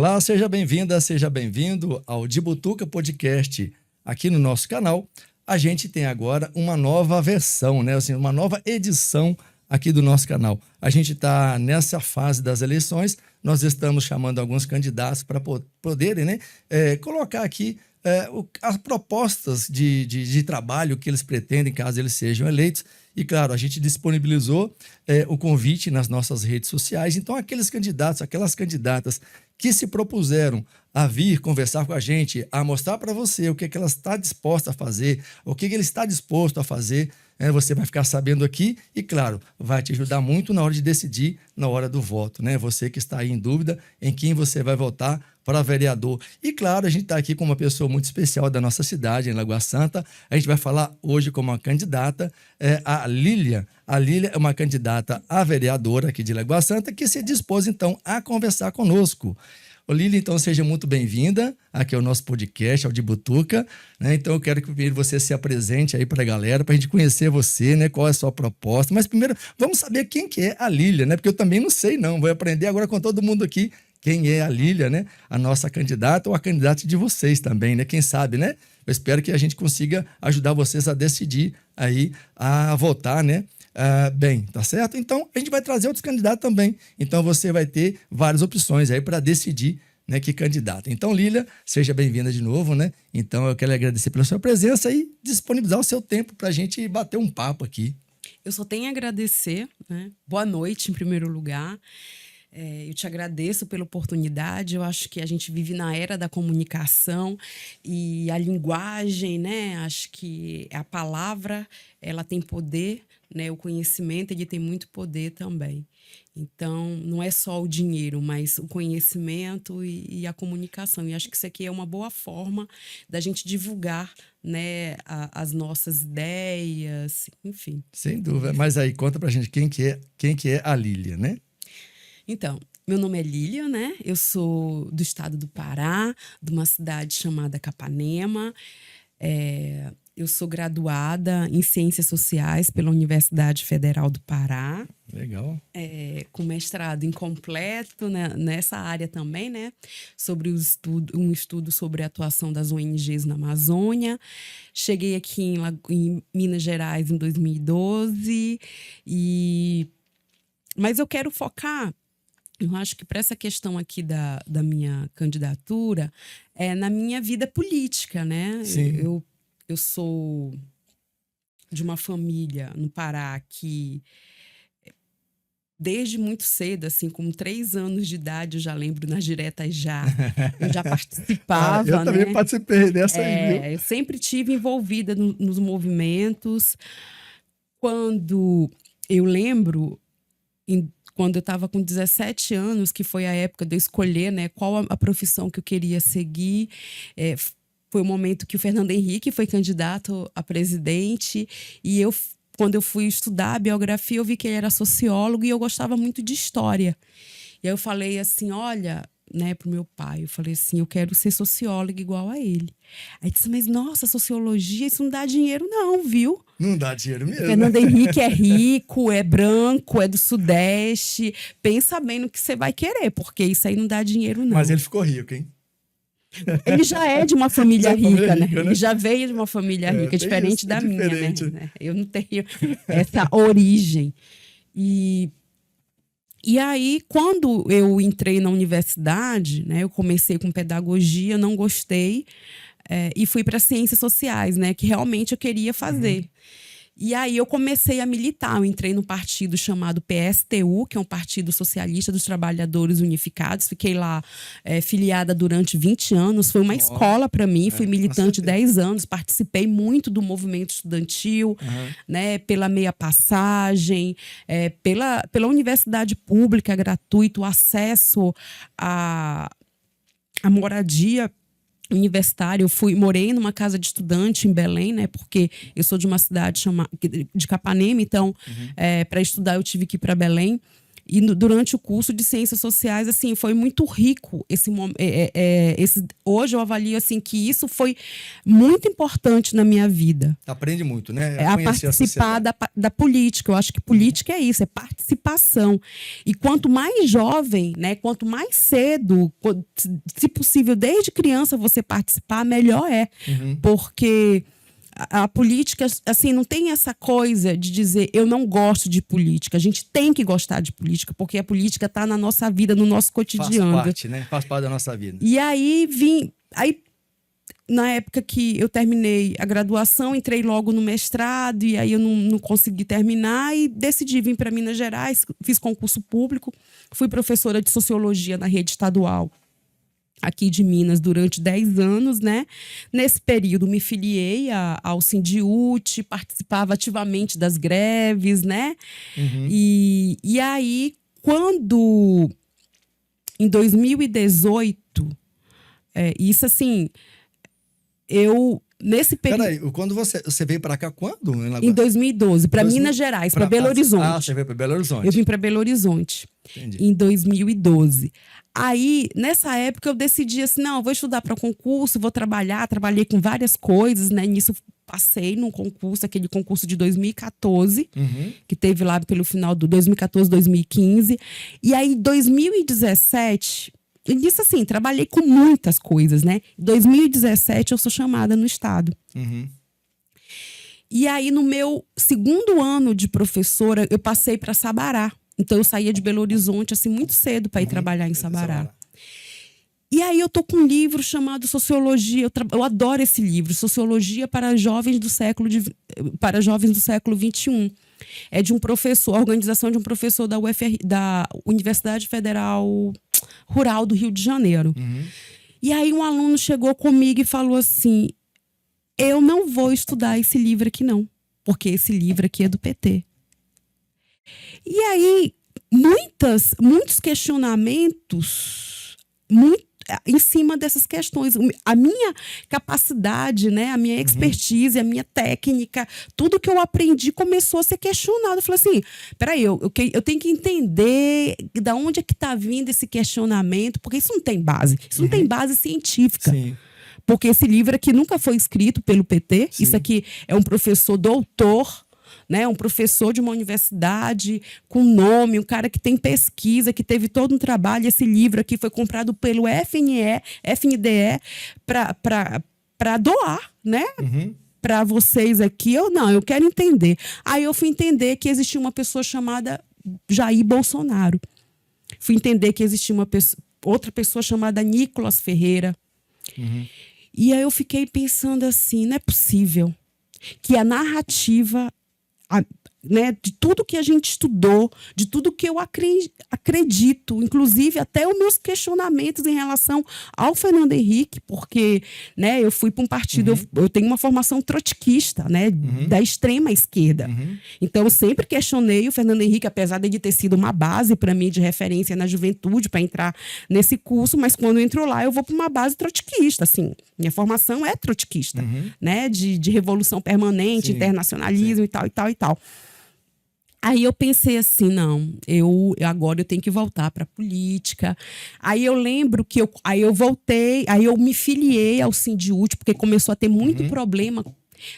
Olá, seja bem-vinda, seja bem-vindo ao De Butuca Podcast. Aqui no nosso canal, a gente tem agora uma nova versão, né? Assim, uma nova edição aqui do nosso canal. A gente está nessa fase das eleições, nós estamos chamando alguns candidatos para poderem, né, colocar aqui as propostas de trabalho que eles pretendem, caso eles sejam eleitos. E, claro, a gente disponibilizou o convite nas nossas redes sociais. Então, aqueles candidatos, aquelas candidatas que se propuseram a vir conversar com a gente, a mostrar para você o que ela está disposta a fazer, o que ele está disposto a fazer, você vai ficar sabendo aqui e, claro, vai te ajudar muito na hora de decidir, na hora do voto, né? Você que está aí em dúvida em quem você vai votar para vereador. E, claro, a gente está aqui com uma pessoa muito especial da nossa cidade, em Lagoa Santa. A gente vai falar hoje com uma candidata, a Lília. A Lília é uma candidata a vereadora aqui de Lagoa Santa que se dispôs, então, a conversar conosco. Ô, Lília, então, seja muito bem-vinda aqui ao nosso podcast, ao De Butuca, né? Então, eu quero que primeiro você se apresente aí para a galera, para a gente conhecer você, né? Qual é a sua proposta. Mas primeiro, vamos saber quem que é a Lília, né? Porque eu também não sei, não. Vou aprender agora com todo mundo aqui quem é a Lília, né? A nossa candidata ou a candidata de vocês também, né? Quem sabe, né? Eu espero que a gente consiga ajudar vocês a decidir aí, a votar, né? Bem, tá certo? Então, a gente vai trazer outros candidatos também. Então, você vai ter várias opções aí para decidir, né, que candidato. Então, Lília, seja bem-vinda de novo, né? Então, eu quero agradecer pela sua presença e disponibilizar o seu tempo para a gente bater um papo aqui. Eu só tenho a agradecer, né? Boa noite, em primeiro lugar. Eu te agradeço pela oportunidade. Eu acho que a gente vive na era da comunicação e a linguagem, né? Acho que a palavra, ela tem poder, né? O conhecimento, ele tem muito poder também. Então, não é só o dinheiro, mas o conhecimento e a comunicação. E acho que isso aqui é uma boa forma da gente divulgar, né, as nossas ideias, enfim. Sem dúvida. Mas aí, conta pra gente quem que é a Lília, né? Então, meu nome é Lília, né? Eu sou do estado do Pará, de uma cidade chamada Capanema. Eu sou graduada em Ciências Sociais pela Universidade Federal do Pará. Legal. Com mestrado incompleto, né, nessa área também, né? Sobre um estudo sobre a atuação das ONGs na Amazônia. Cheguei aqui em Minas Gerais em 2012. Mas eu quero focar. Eu acho que para essa questão aqui da minha candidatura é na minha vida política, né? Sim. Eu sou de uma família no Pará que, desde muito cedo, assim, com 3 anos de idade, eu já lembro nas diretas eu já participava, eu também né? participei dessa aí, viu? Eu sempre estive envolvida nos movimentos. Quando eu lembro... Quando eu estava com 17 anos, que foi a época de eu escolher, né, qual a profissão que eu queria seguir, foi o momento que o Fernando Henrique foi candidato a presidente, e quando eu fui estudar a biografia, eu vi que ele era sociólogo e eu gostava muito de história. E aí eu falei assim, olha, né, pro meu pai, eu falei assim, eu quero ser socióloga igual a ele. Aí disse, mas nossa, sociologia, isso não dá dinheiro não, viu? Não dá dinheiro mesmo. Fernando Henrique é rico, é branco, é do Sudeste. Pensa bem no que você vai querer, porque isso aí não dá dinheiro, não. Mas ele ficou rico, hein? Ele já é de uma família rica, né? Rica, né? Ele já veio de uma família rica, diferente isso, da diferente. minha, né? Eu não tenho essa origem. E aí, quando eu entrei na universidade, né, eu comecei com pedagogia, não gostei, e fui para ciências sociais, né, que realmente eu queria fazer. E aí eu comecei a militar, eu entrei no partido chamado PSTU, que é um Partido Socialista dos Trabalhadores Unificados, fiquei lá filiada durante 20 anos, foi uma escola para mim, fui militante 10 anos, participei muito do movimento estudantil, né, pela meia passagem, pela universidade pública gratuita, o acesso à moradia universitária. Eu morei numa casa de estudante em Belém, né? Porque eu sou de uma cidade de Capanema, então para estudar eu tive que ir para Belém. E durante o curso de Ciências Sociais, assim, foi muito rico esse momento. Hoje eu avalio assim, que isso foi muito importante na minha vida. Aprende muito, né? A participar da política. Eu acho que política é isso, é participação. E quanto mais jovem, né, quanto mais cedo, se possível, desde criança você participar, melhor é. Porque a política, assim, não tem essa coisa de dizer eu não gosto de política. A gente tem que gostar de política, porque a política está na nossa vida, no nosso cotidiano. Faz parte, né? Faz parte da nossa vida. E aí na época que eu terminei a graduação, entrei logo no mestrado, e aí eu não consegui terminar e decidi vir para Minas Gerais, fiz concurso público, fui professora de sociologia na rede estadual aqui de Minas durante 10 anos, né? Nesse período me filiei ao Sindiúti, participava ativamente das greves, né? E aí, quando em 2018, isso assim, nesse período... Peraí, quando você veio para cá quando? Em 2012, para Minas Gerais, para Belo Horizonte. Ah, você veio para Belo Horizonte. Eu vim para Belo Horizonte. Entendi. Em 2012. Aí, nessa época, eu decidi assim, não, eu vou estudar para concurso, vou trabalhar, trabalhei com várias coisas, né? Nisso passei num concurso, aquele concurso de 2014, que teve lá pelo final do 2014, 2015. E aí, em 2017, eu disse assim, trabalhei com muitas coisas, né? Em 2017, eu sou chamada no estado. E aí, no meu segundo ano de professora, eu passei para Sabará. Então, eu saía de Belo Horizonte, assim, muito cedo para ir trabalhar em Sabará. E aí, eu tô com um livro chamado Sociologia. Eu adoro esse livro, Sociologia para Jovens do Século XXI. É de um professor, a organização de um professor da Universidade Federal Rural do Rio de Janeiro. E aí, um aluno chegou comigo e falou assim, eu não vou estudar esse livro aqui não, porque esse livro aqui é do PT. E aí, muitos questionamentos em cima dessas questões. A minha capacidade, né, a minha expertise, a minha técnica, tudo que eu aprendi começou a ser questionado. Eu falei assim, peraí, eu tenho que entender de onde é que está vindo esse questionamento, porque isso não tem base. Isso não tem base científica. Sim. Porque esse livro aqui nunca foi escrito pelo PT. Sim. Isso aqui é um professor doutor, né, um professor de uma universidade com nome, um cara que tem pesquisa, que teve todo um trabalho. Esse livro aqui foi comprado pelo FNDE para doar, né? Para vocês aqui. Eu quero entender. Aí eu fui entender que existia uma pessoa chamada Jair Bolsonaro. Fui entender que existia outra pessoa chamada Nicolas Ferreira. E aí eu fiquei pensando assim, não é possível que a narrativa, né, de tudo que a gente estudou, de tudo que eu acredito, inclusive até os meus questionamentos em relação ao Fernando Henrique, porque, né, eu fui para um partido, eu tenho uma formação trotskista, né, da extrema esquerda. Então, eu sempre questionei o Fernando Henrique, apesar de ele ter sido uma base para mim de referência na juventude para entrar nesse curso, mas quando eu entro lá, eu vou para uma base trotskista, assim. Minha formação é trotskista, né, de revolução permanente, internacionalismo e tal, e tal, e tal. Aí eu pensei assim, não, agora eu tenho que voltar para a política. Aí eu lembro que aí eu voltei, aí eu me filiei ao Sindiúti, porque começou a ter muito problema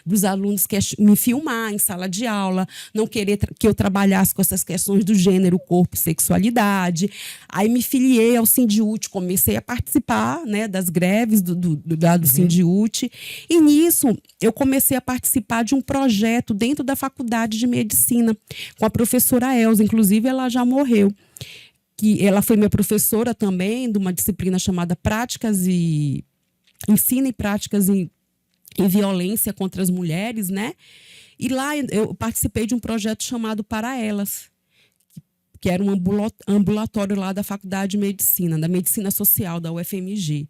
dos alunos que me filmar em sala de aula, não querer que eu trabalhasse com essas questões do gênero, corpo e sexualidade. Aí me filiei ao Sindiúti, comecei a participar, né, das greves do Sindiúti. E nisso eu comecei a participar de um projeto dentro da Faculdade de Medicina, com a professora Elza, inclusive ela já morreu. Que ela foi minha professora também de uma disciplina chamada Ensino e Práticas em violência contra as mulheres, né? E lá eu participei de um projeto chamado Para Elas, que era um ambulatório lá da Faculdade de Medicina, da Medicina Social, da UFMG.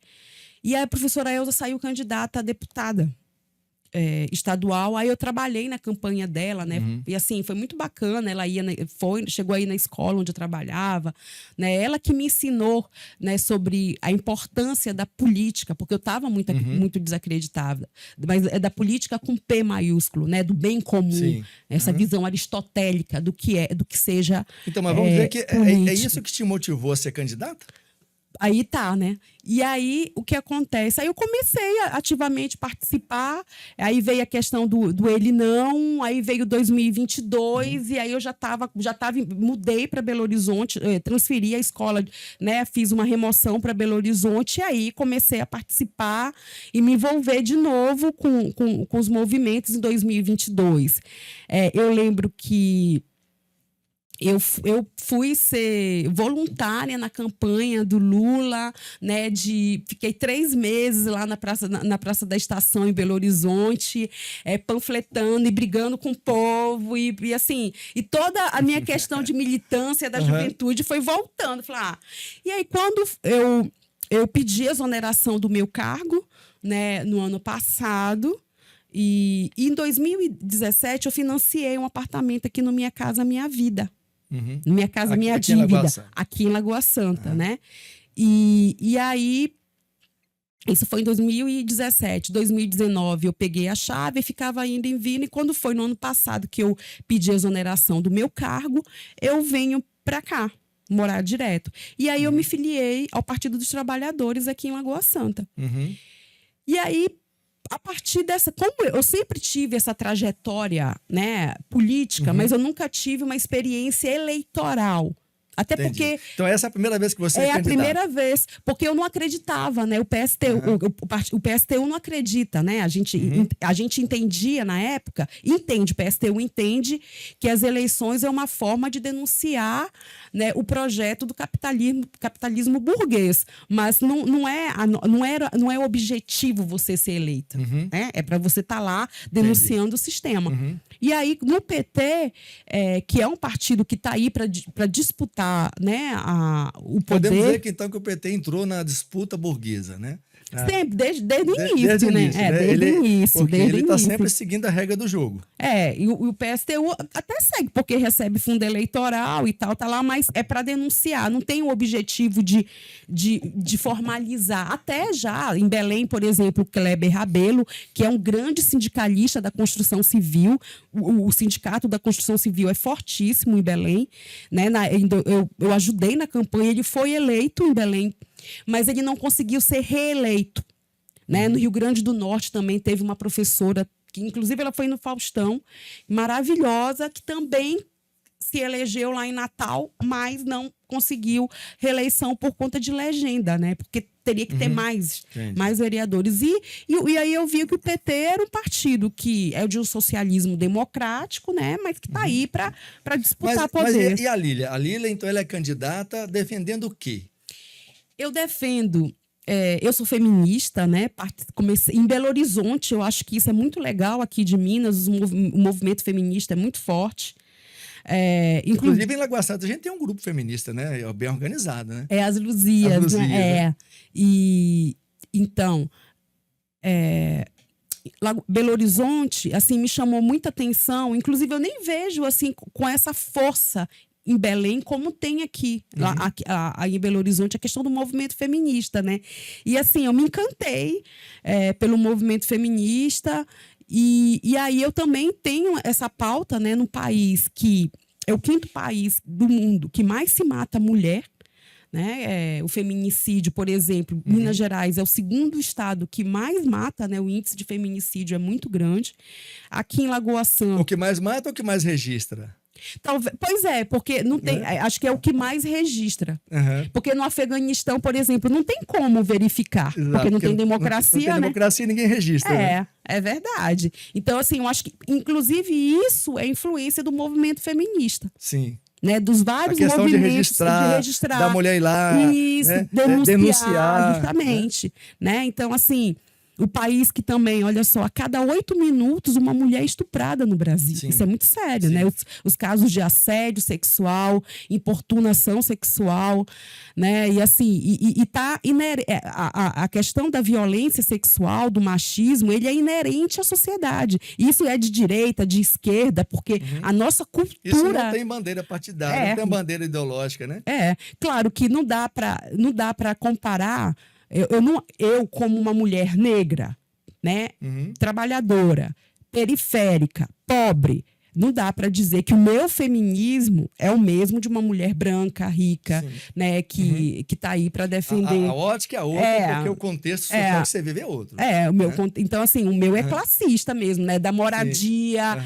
E a professora Elza saiu candidata a deputada. estadual. Aí eu trabalhei na campanha dela, né? Uhum. E assim, foi muito bacana. Ela chegou aí na escola onde eu trabalhava, né? Ela que me ensinou, né, sobre a importância da política, porque eu estava muito desacreditada, mas é da política com P maiúsculo, né? Do bem comum, Sim. essa visão aristotélica do que seja. Então, mas vamos dizer que é política. isso que te motivou a ser candidata? Aí tá, né? E aí, o que acontece? Aí eu comecei a ativamente participar, aí veio a questão do ele não, aí veio 2022, e aí eu mudei para Belo Horizonte, transferi a escola, né? Fiz uma remoção para Belo Horizonte, e aí comecei a participar e me envolver de novo com os movimentos em 2022. Eu lembro que eu fui ser voluntária na campanha do Lula, né? Fiquei 3 meses lá na Praça da Estação, em Belo Horizonte, panfletando e brigando com o povo, e assim, e toda a minha questão de militância da juventude foi voltando. E aí, quando eu pedi exoneração do meu cargo, né, no ano passado, e em 2017 eu financiei um apartamento aqui no Minha Casa Minha Vida. Minha Casa Minha Dívida, aqui em Lagoa Santa, né? E aí, isso foi em 2017. 2019 eu peguei a chave e ficava indo e vindo, e quando foi no ano passado que eu pedi a exoneração do meu cargo, eu venho para cá morar direto. E aí eu me filiei ao Partido dos Trabalhadores aqui em Lagoa Santa. E aí, a partir dessa, como eu sempre tive essa trajetória, né, política, mas eu nunca tive uma experiência eleitoral. Até porque... Então essa é a primeira vez que você é a primeira vez, porque eu não acreditava, né? O PSTU, o PSTU não acredita, né? A gente entendia na época, o PSTU entende que as eleições é uma forma de denunciar, né, o projeto do capitalismo burguês, mas não é objetivo você ser eleito, né? É para você estar lá denunciando o sistema. E aí, no PT, que é um partido que está aí para disputar, né, o poder... Podemos dizer que, então, que o PT entrou na disputa burguesa, né? Sempre, desde o início, né? Desde o início. Porque ele está sempre seguindo a regra do jogo. E o PSTU até segue, porque recebe fundo eleitoral e tal, tá lá, mas é para denunciar, não tem o objetivo de formalizar. Até já, em Belém, por exemplo, o Kleber Rabelo, que é um grande sindicalista da construção civil, o sindicato da construção civil é fortíssimo em Belém, né? Eu ajudei na campanha, ele foi eleito em Belém, mas ele não conseguiu ser reeleito, né? No Rio Grande do Norte também teve uma professora, que inclusive ela foi no Faustão, maravilhosa, que também se elegeu lá em Natal, mas não conseguiu reeleição por conta de legenda, né? Porque teria que ter mais vereadores. E aí eu vi que o PT era um partido que é de um socialismo democrático, né? Mas que está aí para disputar poder. Mas e a Lília? A Lília, então, ela é candidata defendendo o quê? Eu defendo... eu sou feminista, né? Comecei em Belo Horizonte, eu acho que isso é muito legal aqui de Minas, o movimento feminista é muito forte. Inclusive em Lagoa Santa a gente tem um grupo feminista, né? Bem organizado, né? As Luzias, né? E então, Belo Horizonte, assim, me chamou muita atenção. Inclusive, eu nem vejo assim com essa força em Belém, como tem aqui, em Belo Horizonte, a questão do movimento feminista, né? E assim, eu me encantei pelo movimento feminista, e aí eu também tenho essa pauta, né, no país que é o 5º país do mundo que mais se mata mulher, né? O feminicídio, por exemplo, Minas Gerais é o 2º estado que mais mata, né? O índice de feminicídio é muito grande. Aqui em Lagoa Santa... O que mais mata ou o que mais registra? Talvez, pois porque não tem, acho que é o que mais registra. Porque no Afeganistão, por exemplo, não tem como verificar. Exato, porque não tem democracia, não tem democracia e ninguém registra. É verdade. Então, assim, eu acho que, inclusive, isso é influência do movimento feminista. Sim. Né, dos vários a questão movimentos de registrar, da mulher ir lá, isso, né? denunciar, justamente. Né? Então, assim, O país que também, olha só, a cada 8 minutos uma mulher é estuprada no Brasil. Sim. Isso é muito sério, Sim. né? Os casos de assédio sexual, importunação sexual, né? E assim, a questão da violência sexual, do machismo, ele é inerente à sociedade. Isso é de direita, de esquerda, porque a nossa cultura... Isso não tem bandeira partidária, não tem bandeira ideológica, né? Claro que não dá para comparar. Eu, como uma mulher negra, né, trabalhadora, periférica, pobre, não dá para dizer que o meu feminismo é o mesmo de uma mulher branca, rica, né, que está aí para defender. A ótica é outra, porque o contexto social que você vive é outro. Então, assim, o meu é classista mesmo, né, da moradia,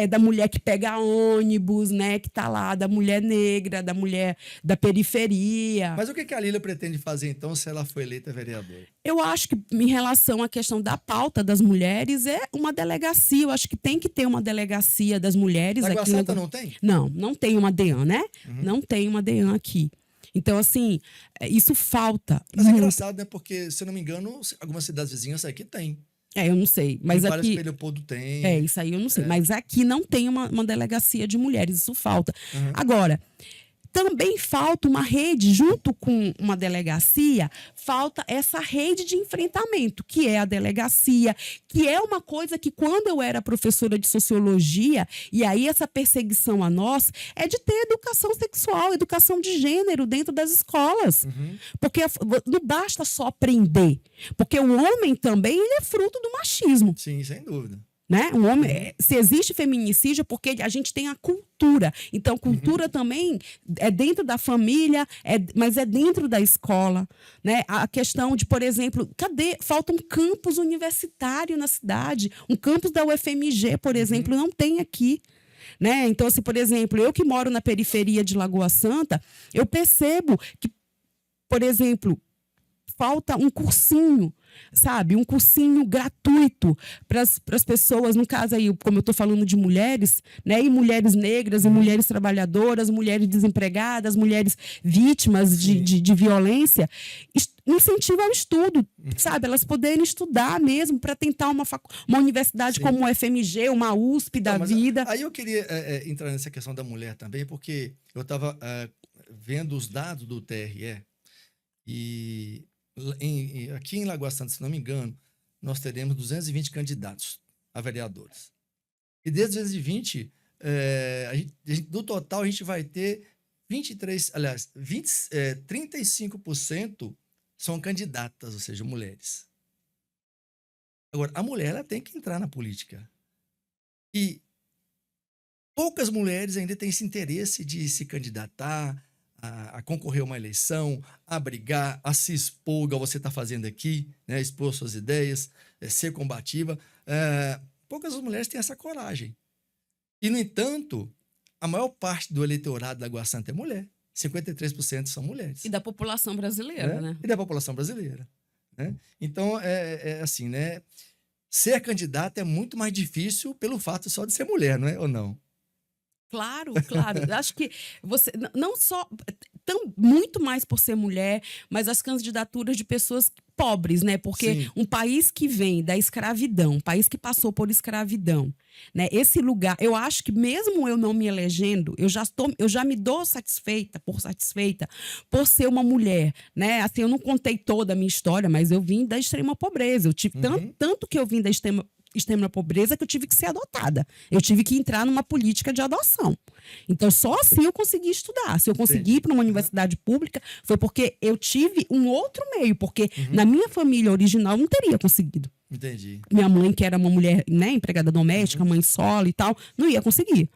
da mulher que pega ônibus, né, que está lá, da mulher negra, da mulher da periferia. Mas o que a Lília pretende fazer, então, se ela for eleita vereadora? Eu acho que, em relação à questão da pauta das mulheres, é uma delegacia. Eu acho que tem que ter uma delegacia das mulheres. Na aqui Guaçata não tem? Não tem uma DEAN, né? Não tem uma DEAN aqui. Então, assim, isso falta. Mas é engraçado, né? Porque, se eu não me engano, algumas cidades vizinhas aqui tem. Eu não sei. Mas aqui... Leopoldo tem. Isso aí eu não sei. Mas aqui não tem uma delegacia de mulheres. Isso falta. Agora... Também falta uma rede, junto com uma delegacia, falta essa rede de enfrentamento, que é a delegacia, que é uma coisa que, quando eu era professora de sociologia, e aí essa perseguição a nós, é de ter educação sexual, educação de gênero dentro das escolas. Porque não basta só aprender, porque o homem também ele é fruto do machismo. Sim, sem dúvida. Né? O homem, se existe feminicídio, é porque a gente tem a cultura. Então, cultura também é dentro da família, mas é dentro da escola. Né? A questão de, por exemplo, falta um campus universitário na cidade. Um campus da UFMG, por exemplo, não tem aqui. Né? Então, se, por exemplo, eu que moro na periferia de Lagoa Santa, eu percebo que, por exemplo, falta um cursinho, sabe? Um cursinho gratuito para as pessoas, no caso aí, como eu estou falando de mulheres, né? E mulheres negras, e mulheres trabalhadoras, mulheres desempregadas, mulheres vítimas de violência, incentiva ao estudo, sabe? Elas poderem estudar mesmo para tentar uma universidade como o FMG, uma USP da vida. Aí eu queria entrar nessa questão da mulher também, porque eu estava vendo os dados do TRE e... aqui em Lagoa Santa, se não me engano, nós teremos 220 candidatos a vereadores. E desses 220, do total, a gente vai ter 35% são candidatas, ou seja, mulheres. Agora, a mulher ela tem que entrar na política. E poucas mulheres ainda têm esse interesse de se candidatar, a concorrer a uma eleição, a brigar, a se expor, igual você está fazendo aqui, né? Expor suas ideias, ser combativa. Poucas mulheres têm essa coragem. E, no entanto, a maior parte do eleitorado da Lagoa Santa é mulher. 53% são mulheres. E da população brasileira, né? E da população brasileira. Né? Então, assim, né? Ser candidata é muito mais difícil pelo fato só de ser mulher, não é? Ou não? Claro, claro. Acho que você não só muito mais por ser mulher, mas as candidaturas de pessoas pobres, né? Porque um país que vem da escravidão, um país que passou por escravidão, né? Esse lugar, eu acho que mesmo eu não me elegendo, eu já me dou satisfeita por ser uma mulher, né? Assim, eu não contei toda a minha história, mas eu vim da extrema pobreza. Eu tive tanto que eu vim da extrema pobreza que eu tive que ser adotada. Eu tive que entrar numa política de adoção. Então, só assim eu consegui estudar. Se eu consegui ir para uma universidade pública, foi porque eu tive um outro meio, porque na minha família original eu não teria conseguido. Entendi. Minha mãe, que era uma mulher, né, empregada doméstica, mãe solo e tal, não ia conseguir.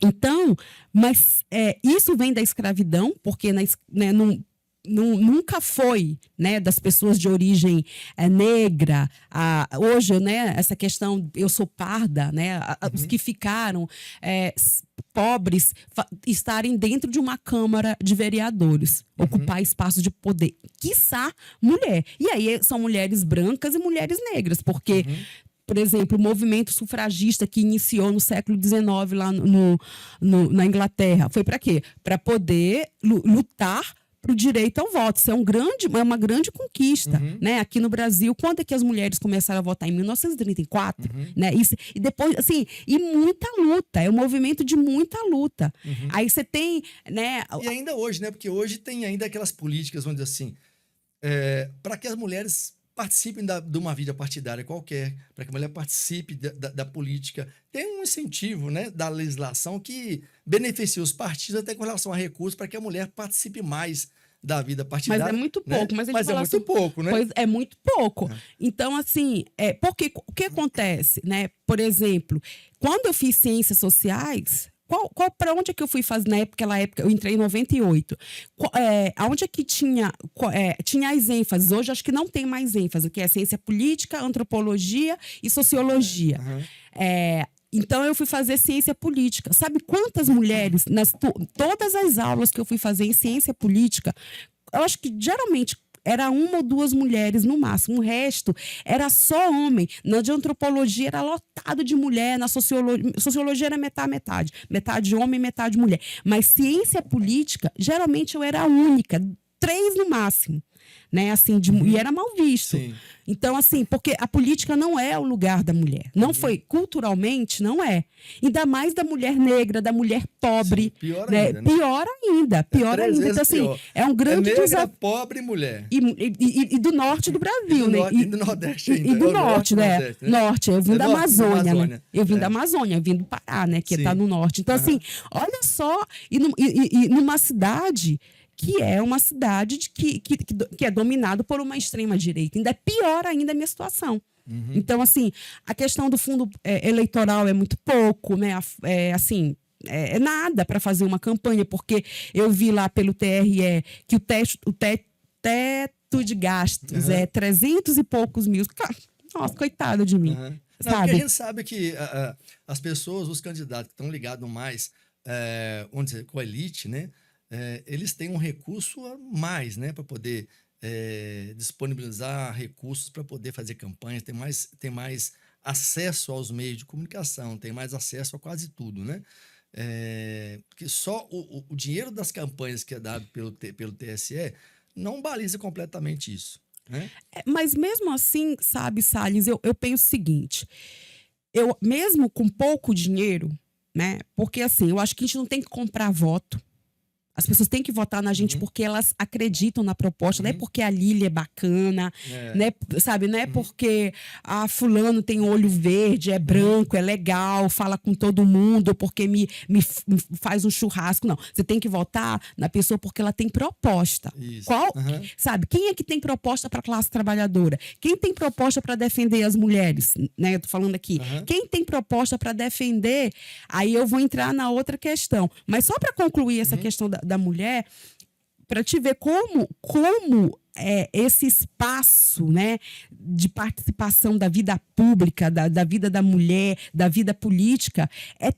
Então, mas isso vem da escravidão, porque nunca foi, né, das pessoas de origem negra. Hoje, né, essa questão, eu sou parda, né, os que ficaram pobres estarem dentro de uma Câmara de Vereadores, ocupar espaço de poder, quiçá mulher. E aí são mulheres brancas e mulheres negras, porque por exemplo, o movimento sufragista que iniciou no século XIX lá na Inglaterra, foi para quê? Para poder lutar para o direito ao voto. Isso é uma grande conquista, né? Aqui no Brasil, quando é que as mulheres começaram a votar? Em 1934, né? E depois, assim, e muita luta, é um movimento de muita luta. Aí você tem, né? E ainda hoje, né? Porque hoje tem ainda aquelas políticas, vamos dizer assim, para que as mulheres participem de uma vida partidária qualquer, para que a mulher participe da política. Tem um incentivo, né, da legislação que beneficia os partidos até com relação a recursos para que a mulher participe mais da vida partidária. Mas é muito pouco. Né? Mas é muito assim, pouco, né? Pois é muito pouco. Então, assim, porque o que acontece, né? Por exemplo, quando eu fiz ciências sociais... Para onde é que eu fui fazer naquela época? Eu entrei em 98. Aonde é que tinha as ênfases? Hoje acho que não tem mais ênfase, que é ciência política, antropologia e sociologia. Então eu fui fazer ciência política. Sabe quantas mulheres, todas as aulas que eu fui fazer em ciência política, eu acho que geralmente era uma ou duas mulheres no máximo, o resto era só homem. Na de antropologia era lotado de mulher, na sociologia era metade, metade homem, metade mulher. Mas ciência política, geralmente eu era a única, 3 no máximo. Né, assim, e era mal visto. Sim. Então, assim, porque a política não é o lugar da mulher. Não foi, culturalmente, não é. Ainda mais da mulher negra, da mulher pobre. Sim, pior né? ainda. Né? Pior ainda, pior ainda. Então, assim, pior. é um grande negra, desafio. pobre e mulher. E do norte do Brasil, e do né? norte, e do Nordeste ainda. E do norte, né? Nordeste, né? Norte, eu vim da Amazônia, né? Eu vim É. da Amazônia, eu vim do Pará, né? Que Sim. tá no norte. Então, assim, olha só, e numa cidade que é uma cidade que é dominada por uma extrema-direita. Ainda é pior ainda a minha situação. Então, assim, a questão do fundo eleitoral é muito pouco, né? É nada para fazer uma campanha, porque eu vi lá pelo TRE que o teto de gastos é 300 e poucos mil. Nossa, coitada de mim. Não, Sabe? porque a gente sabe que as pessoas, os candidatos que estão ligados mais, vamos dizer, com a elite, né? Eles têm um recurso a mais, né, para poder disponibilizar recursos para poder fazer campanhas, tem mais acesso aos meios de comunicação, tem mais acesso a quase tudo, né? Porque só o dinheiro das campanhas que é dado pelo TSE não baliza completamente isso, né? Mas mesmo assim, sabe, Salles, eu penso o seguinte, eu mesmo com pouco dinheiro, né, porque assim, eu acho que a gente não tem que comprar voto. As pessoas têm que votar na gente porque elas acreditam na proposta, não é porque a Lília é bacana, né? Sabe? Não é porque fulano tem olho verde, é branco, é legal, fala com todo mundo, porque me faz um churrasco. Não, você tem que votar na pessoa porque ela tem proposta. Isso. Qual? Sabe? Quem é que tem proposta para a classe trabalhadora? Quem tem proposta para defender as mulheres? Né? Eu tô falando aqui. Quem tem proposta para defender? Aí eu vou entrar na outra questão. Mas só para concluir essa questão da mulher, para te ver como esse espaço, né, de participação da vida pública, da vida da mulher, da vida política, é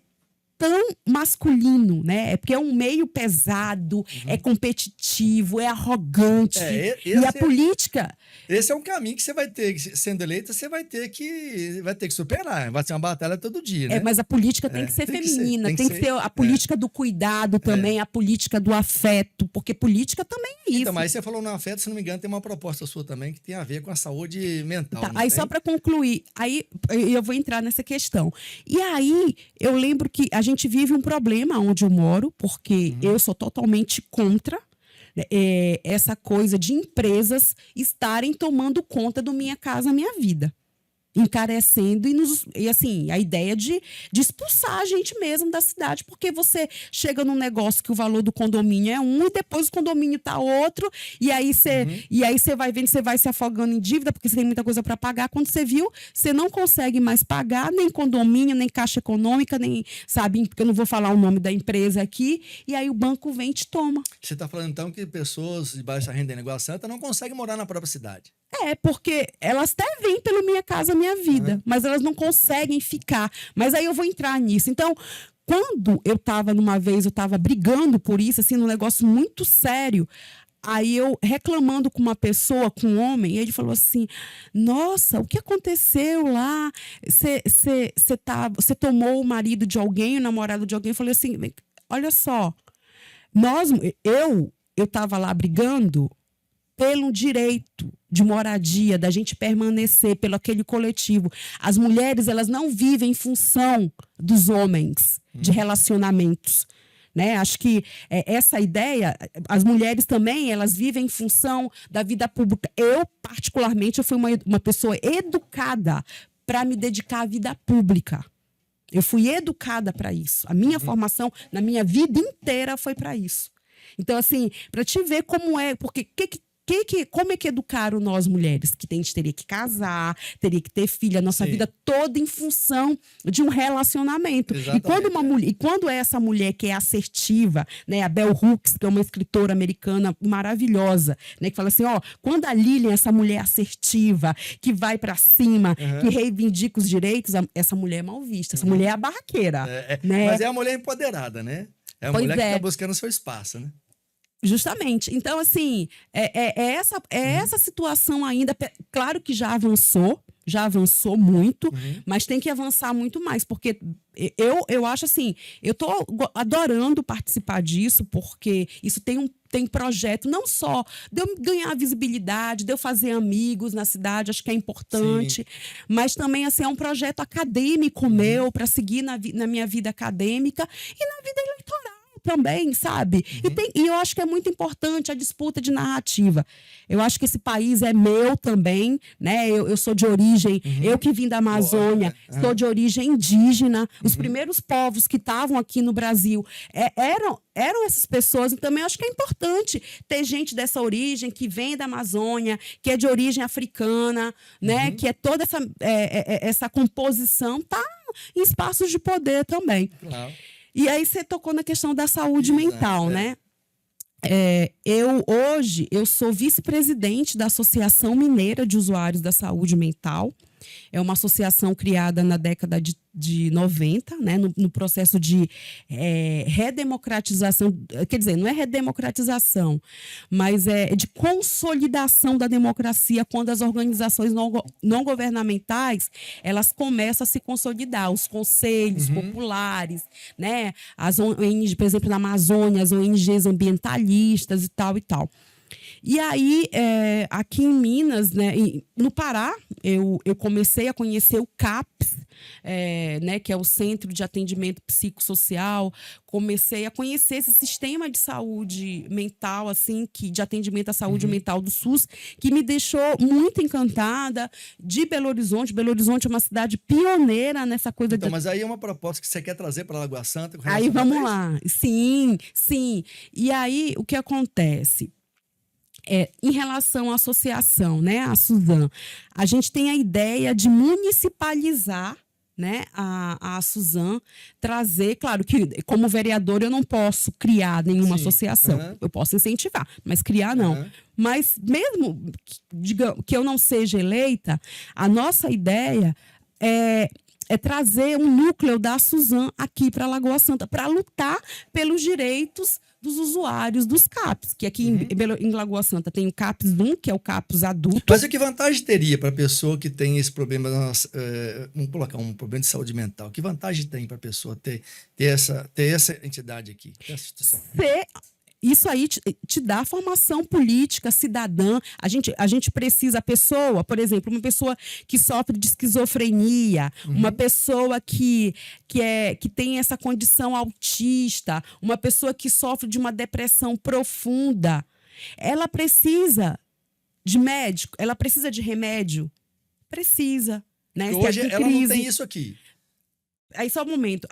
tão masculino, né? É porque é um meio pesado, é competitivo, é arrogante. E a política... Esse é um caminho que você vai ter, sendo eleita, você vai ter que superar. Vai ser uma batalha todo dia, né? Mas a política tem que ser feminina, tem que ser a política do cuidado também, a política do afeto, porque política também é isso. Então, mas você falou no afeto, se não me engano, tem uma proposta sua também que tem a ver com a saúde mental. Tá, aí só para concluir, aí eu vou entrar nessa questão. E aí eu lembro que a gente vive um problema onde eu moro, porque eu sou totalmente contra essa coisa de empresas estarem tomando conta do Minha Casa Minha Vida. Encarecendo e assim, a ideia de expulsar a gente mesmo da cidade, porque você chega num negócio que o valor do condomínio é um e depois o condomínio tá outro, e aí você vai vendo, você vai se afogando em dívida, porque você tem muita coisa para pagar. Quando você viu, você não consegue mais pagar nem condomínio, nem caixa econômica, nem, sabe, porque eu não vou falar o nome da empresa aqui, e aí o banco vem e te toma. Você está falando então que pessoas de baixa renda e negócio santa não conseguem morar na própria cidade. Porque elas até vêm pelo Minha Casa Minha Vida, mas elas não conseguem ficar. Mas aí eu vou entrar nisso. Então, quando eu estava brigando por isso, assim, num negócio muito sério, aí eu reclamando com uma pessoa, com um homem, e ele falou assim, nossa, o que aconteceu lá? Você tomou o marido de alguém, o namorado de alguém? Eu falei assim, olha só, eu estava lá brigando pelo direito de moradia, da gente permanecer, pelo aquele coletivo. As mulheres, elas não vivem em função dos homens, de relacionamentos. Né? Acho que essa ideia, as mulheres também, elas vivem em função da vida pública. Eu, particularmente, eu fui uma pessoa educada para me dedicar à vida pública. Eu fui educada para isso. A minha formação, na minha vida inteira, foi para isso. Então, assim, para te ver como é, porque como é que educaram nós mulheres? Que a gente teria que casar, teria que ter filha, a nossa vida toda em função de um relacionamento. E quando é essa mulher que é assertiva, né, a Bell Hooks, que é uma escritora americana maravilhosa, né, que fala assim, quando a Lilian, essa mulher assertiva, que vai para cima, que reivindica os direitos, essa mulher é mal vista, essa mulher é a barraqueira. Né? Mas é a mulher empoderada, né? É a mulher que está buscando seu espaço, né? Justamente. Então, assim, essa situação ainda. Claro que já avançou muito, mas tem que avançar muito mais, porque eu acho assim, eu estou adorando participar disso, porque isso tem projeto não só de eu ganhar visibilidade, de eu fazer amigos na cidade, acho que é importante, mas também assim, é um projeto acadêmico meu, para seguir na minha vida acadêmica e na vida eleitoral também, sabe? E eu acho que é muito importante a disputa de narrativa. Eu acho que esse país é meu também, né? Eu sou de origem, eu que vim da Amazônia, sou de origem indígena. Os primeiros povos que estavam aqui no Brasil eram essas pessoas. Então, também acho que é importante ter gente dessa origem, que vem da Amazônia, que é de origem africana, né? Que é toda essa composição, tá em espaços de poder também. Claro. E aí você tocou na questão da saúde mental, né? Hoje, eu sou vice-presidente da Associação Mineira de Usuários da Saúde Mental. É uma associação criada na década de 90, né, no processo de redemocratização, quer dizer, não é redemocratização, mas é de consolidação da democracia, quando as organizações não governamentais, elas começam a se consolidar, os conselhos populares, né, as ONGs, por exemplo, na Amazônia, as ONGs ambientalistas e tal e tal. E aí, aqui em Minas, né, no Pará, eu comecei a conhecer o CAPS, né, que é o Centro de Atendimento Psicossocial. Comecei a conhecer esse sistema de saúde mental, assim, de atendimento à saúde mental do SUS, que me deixou muito encantada. De Belo Horizonte. Belo Horizonte é uma cidade pioneira nessa coisa. Então, mas aí é uma proposta que você quer trazer para Lagoa Santa? Aí vamos lá. Sim, sim. E aí, o que acontece? Em relação à associação, né, a Suzan, a gente tem a ideia de municipalizar, né, a Suzan, trazer, claro que como vereador eu não posso criar nenhuma associação, eu posso incentivar, mas criar não. Mas mesmo que eu não seja eleita, a nossa ideia é trazer um núcleo da Suzan aqui para Lagoa Santa, para lutar pelos direitos dos usuários dos CAPs, que aqui em Lagoa Santa tem o CAPS 1, que é o CAPS adulto. Mas que vantagem teria para a pessoa que tem esse problema, vamos colocar um problema de saúde mental, que vantagem tem para a pessoa ter essa entidade aqui, essa instituição? Isso aí te dá formação política, cidadã. A gente precisa, a pessoa, por exemplo, uma pessoa que sofre de esquizofrenia, uma pessoa que tem essa condição autista, uma pessoa que sofre de uma depressão profunda, ela precisa de médico, ela precisa de remédio? Precisa. Né? Hoje ela não tem isso aqui. Aí só um momento,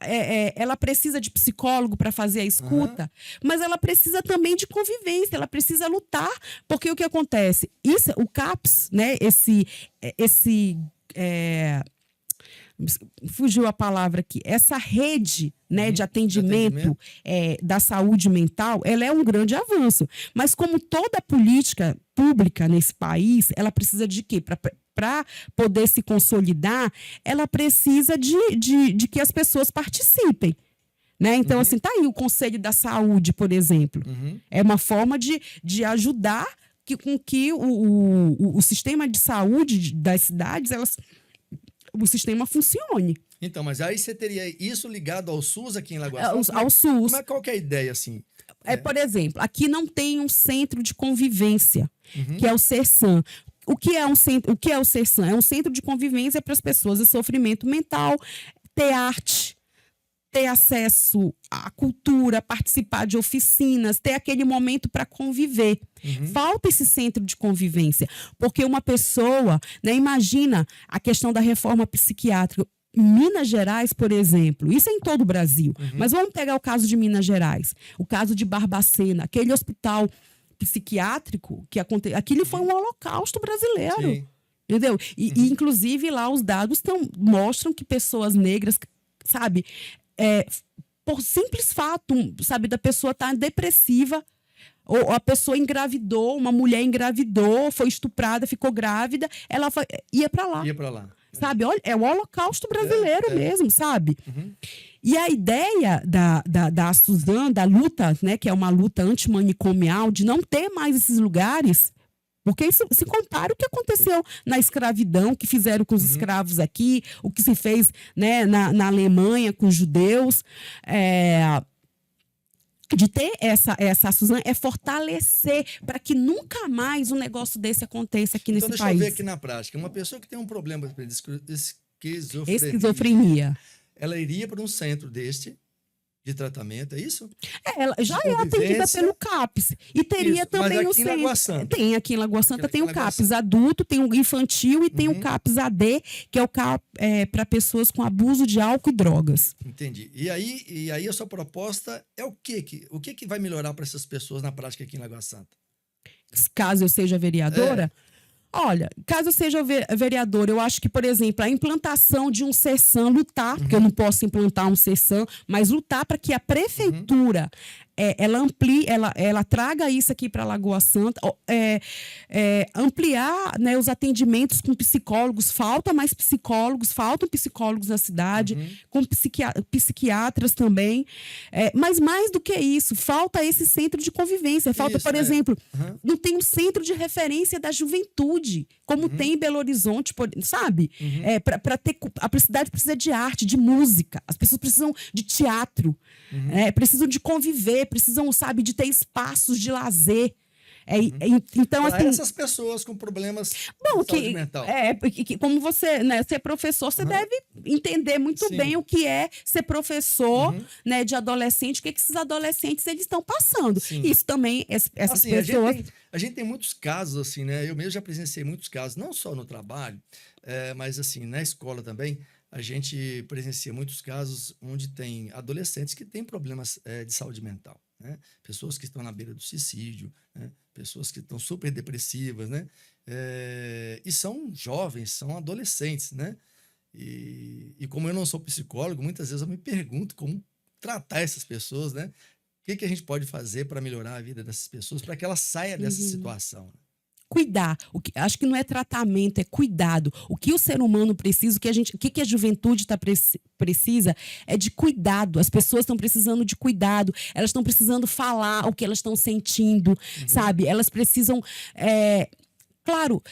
ela precisa de psicólogo para fazer a escuta, mas ela precisa também de convivência, ela precisa lutar, porque o que acontece? O CAPS, né, fugiu a palavra aqui, essa rede, né, de atendimento da saúde mental, ela é um grande avanço, mas como toda política pública nesse país, ela precisa de quê? Para poder se consolidar, ela precisa de que as pessoas participem. Né? Então, assim, tá aí o Conselho da Saúde, por exemplo. É uma forma de ajudar com que o sistema de saúde das cidades, o sistema funcione. Então, mas aí você teria isso ligado ao SUS aqui em Lagoa Santa? Ao SUS. Qual que é a ideia, assim? Por exemplo, aqui não tem um centro de convivência, que é o CERSAM. O que é o CERSAM? É um centro de convivência para as pessoas em sofrimento mental, ter arte, ter acesso à cultura, participar de oficinas, ter aquele momento para conviver. Falta esse centro de convivência, porque uma pessoa, né, imagina a questão da reforma psiquiátrica. Minas Gerais, por exemplo, isso é em todo o Brasil, mas vamos pegar o caso de Minas Gerais, o caso de Barbacena, aquele hospital psiquiátrico que aconteceu, aquilo foi um holocausto brasileiro. Sim. Entendeu? E inclusive lá os dados mostram que pessoas negras, sabe, por simples fato, sabe, da pessoa estar depressiva, ou a pessoa engravidou, uma mulher engravidou, foi estuprada, ficou grávida, ela ia para lá. Ia para lá. Sabe, olha, é o holocausto brasileiro mesmo, sabe? E a ideia da Suzane, da luta, né, que é uma luta antimanicomial, de não ter mais esses lugares, porque isso se compara o que aconteceu na escravidão, que fizeram com os escravos aqui, o que se fez, né, na Alemanha com os judeus, de ter essa Suzane é fortalecer para que nunca mais um negócio desse aconteça aqui nesse país. Então, deixa eu ver aqui na prática. Uma pessoa que tem um problema de esquizofrenia, ela iria para um centro de tratamento, é isso? Ela já é atendida pelo CAPS. E teria também o centro. Tem aqui em Lagoa Santa, tem o CAPS adulto, tem o infantil e tem o CAPS AD, que é o CAPS para pessoas com abuso de álcool e drogas. Entendi. E aí a sua proposta é o quê? O que vai melhorar para essas pessoas na prática aqui em Lagoa Santa? Caso eu seja vereadora? Olha, caso eu seja vereador, eu acho que, por exemplo, a implantação de um CERSAM, lutar, porque eu não posso implantar um CERSAM, mas lutar para que a prefeitura ela amplie, ela traga isso aqui para Lagoa Santa, ampliar, né, os atendimentos com psicólogos. Faltam psicólogos na cidade, com psiquiatras também. Mas mais do que isso, falta esse centro de convivência. Falta, por exemplo, não tem um centro de referência da juventude, como tem em Belo Horizonte, sabe? A cidade precisa de arte, de música, as pessoas precisam de teatro, precisam de conviver, precisam, sabe, de ter espaços de lazer. Então, para assim, essas pessoas com problemas de saúde mental. Como você, né, ser professor, você deve entender muito bem o que é ser professor, né, de adolescente, o que esses adolescentes eles estão passando. Isso também, essas pessoas... A gente tem muitos casos, assim, né? Eu mesmo já presenciei muitos casos, não só no trabalho, mas, assim, na escola também, a gente presencia muitos casos onde tem adolescentes que têm problemas de saúde mental, né? Pessoas que estão na beira do suicídio, né? Pessoas que estão super depressivas, né? E são jovens, são adolescentes, né? E como eu não sou psicólogo, muitas vezes eu me pergunto como tratar essas pessoas, né? O que a gente pode fazer para melhorar a vida dessas pessoas, para que elas saiam dessa situação? Cuidar. Acho que não é tratamento, é cuidado. O que o ser humano precisa, o que a juventude precisa é de cuidado. As pessoas estão precisando de cuidado. Elas estão precisando falar o que elas estão sentindo, sabe? Elas precisam... Claro,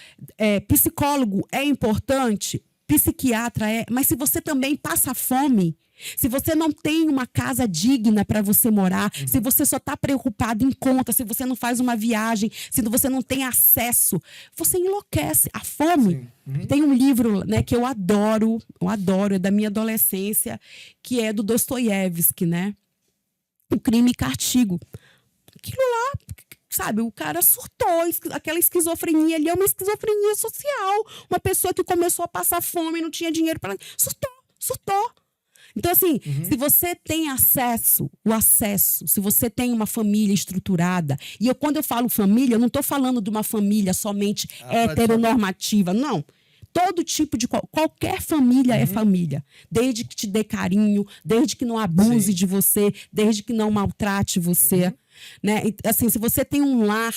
psicólogo é importante, psiquiatra mas se você também passa fome, se você não tem uma casa digna para você morar, se você só está preocupado em conta, se você não faz uma viagem, se você não tem acesso, você enlouquece. A fome. Tem um livro, né, que eu adoro, é da minha adolescência, que é do Dostoiévski, né? O Crime e Castigo. Aquilo lá, sabe, o cara surtou, aquela esquizofrenia ali é uma esquizofrenia social. Uma pessoa que começou a passar fome, não tinha dinheiro para... Surtou. Então, assim, se você tem acesso, se você tem uma família estruturada, e quando eu falo família, eu não estou falando de uma família somente heteronormativa, não. Todo tipo de... Qualquer família é família. Desde que te dê carinho, desde que não abuse de você, desde que não maltrate você. Né? Assim, se você tem um lar...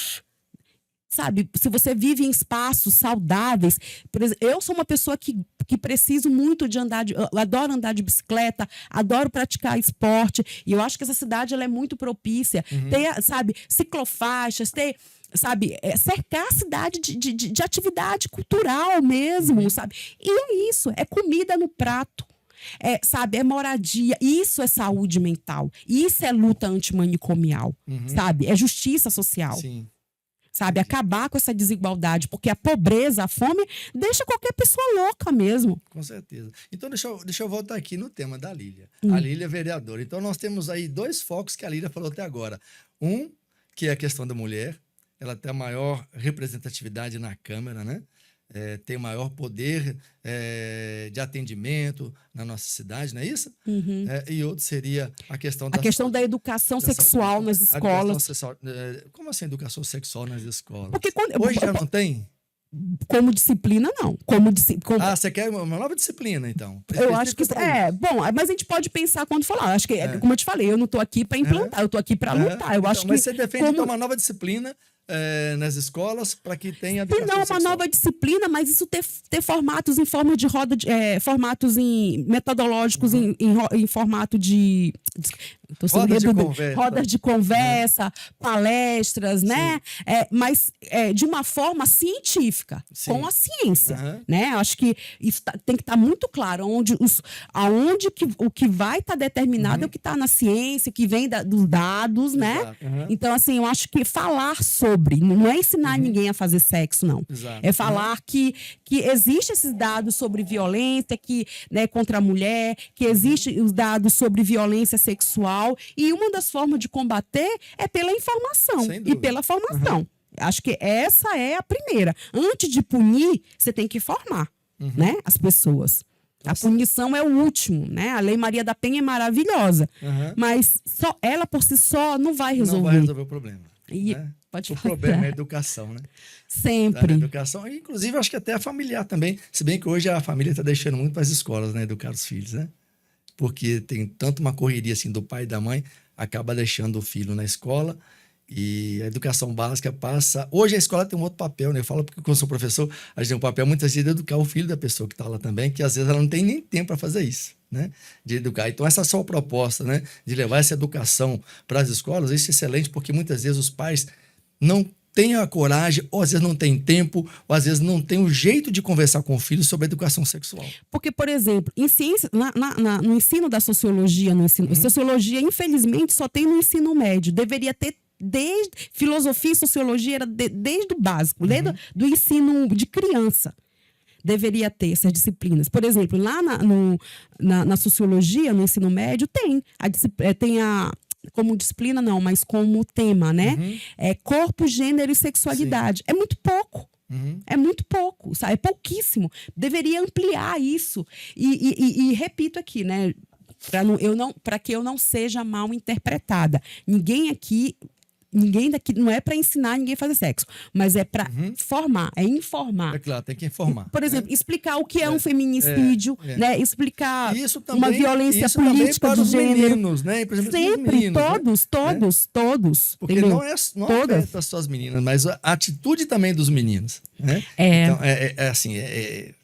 Sabe, se você vive em espaços saudáveis... Por exemplo, eu sou uma pessoa que preciso muito de eu adoro andar de bicicleta, adoro praticar esporte, e eu acho que essa cidade ela é muito propícia. Ter, sabe, ciclofaixas, sabe, cercar a cidade de atividade cultural mesmo, sabe? E é isso, é comida no prato. sabe, é moradia. Isso é saúde mental. Isso é luta antimanicomial, sabe? É justiça social. Sim. Sabe, acabar com essa desigualdade, porque a pobreza, a fome, deixa qualquer pessoa louca mesmo. Com certeza. Então, deixa eu voltar aqui no tema da Lília. A Lília é vereadora. Então, nós temos aí 2 focos que a Lília falou até agora. Um, que é a questão da mulher. Ela tem a maior representatividade na Câmara, né? Tem maior poder de atendimento na nossa cidade, não é isso? E outro seria a questão da educação sexual nas escolas. Como assim educação sexual nas escolas? Porque Hoje já não tem? Como disciplina, não. Você quer uma nova disciplina, então? Eu acho que bom, mas a gente pode pensar quando falar. Acho que, como eu te falei, eu não estou aqui para implantar, eu estou aqui para lutar. Eu acho mas você defende então, uma nova disciplina nas escolas para que tenha educação sexual. Não, uma nova disciplina, mas isso ter formatos em forma de roda, formatos metodológicos em formato de rodas de conversa, palestras, né? Mas de uma forma científica, com a ciência, né? Acho que isso tem que estar muito claro aonde o que vai estar determinado é o que está na ciência, que vem dos dados, né? Então, assim, eu acho que falar sobre, não é ensinar ninguém a fazer sexo, não. É falar que existem esses dados sobre violência contra a mulher, que existem os dados sobre violência sexual, e uma das formas de combater é pela informação e pela formação. Acho que essa é a primeira. Antes de punir, você tem que formar, né, as pessoas. A punição é o último, né? A Lei Maria da Penha é maravilhosa, mas só ela por si só não vai resolver. Não vai resolver o problema. O problema é a educação, né? Sempre. A educação, inclusive, acho que até a familiar também. Se bem que hoje a família está deixando muito para as escolas, né? Educar os filhos, né? Porque tem tanto uma correria assim do pai e da mãe, acaba deixando o filho na escola. E a educação básica passa... Hoje a escola tem um outro papel, né? Eu falo porque, como eu sou professor, a gente tem um papel muitas vezes de educar o filho da pessoa que está lá também, que às vezes ela não tem nem tempo para fazer isso, né? De educar. Então, essa sua proposta, né? De levar essa educação para as escolas, isso é excelente, porque muitas vezes os pais não têm a coragem, ou às vezes não têm tempo, ou às vezes não têm o jeito de conversar com o filho sobre a educação sexual. Porque, por exemplo, em ciência, no ensino da sociologia, sociologia, infelizmente, só tem no ensino médio. Deveria ter filosofia e sociologia era desde o básico, desde do ensino de criança. Deveria ter essas disciplinas. Por exemplo, lá na sociologia, no ensino médio, tem como disciplina, não, mas como tema, né? Corpo, gênero e sexualidade. Sim. É muito pouco. É muito pouco, sabe? É pouquíssimo. Deveria ampliar isso. E repito aqui, né? Para que eu não seja mal interpretada. Ninguém daqui não é para ensinar ninguém a fazer sexo, mas é para formar, é informar. É claro, tem que informar. Por exemplo, explicar o que é um feminicídio, né? Explicar uma violência política de gênero. Meninos, né? Por exemplo, sempre, meninos, todos. Porque entendeu? não é apenas só as meninas, mas a atitude também dos meninos, né? Então, assim,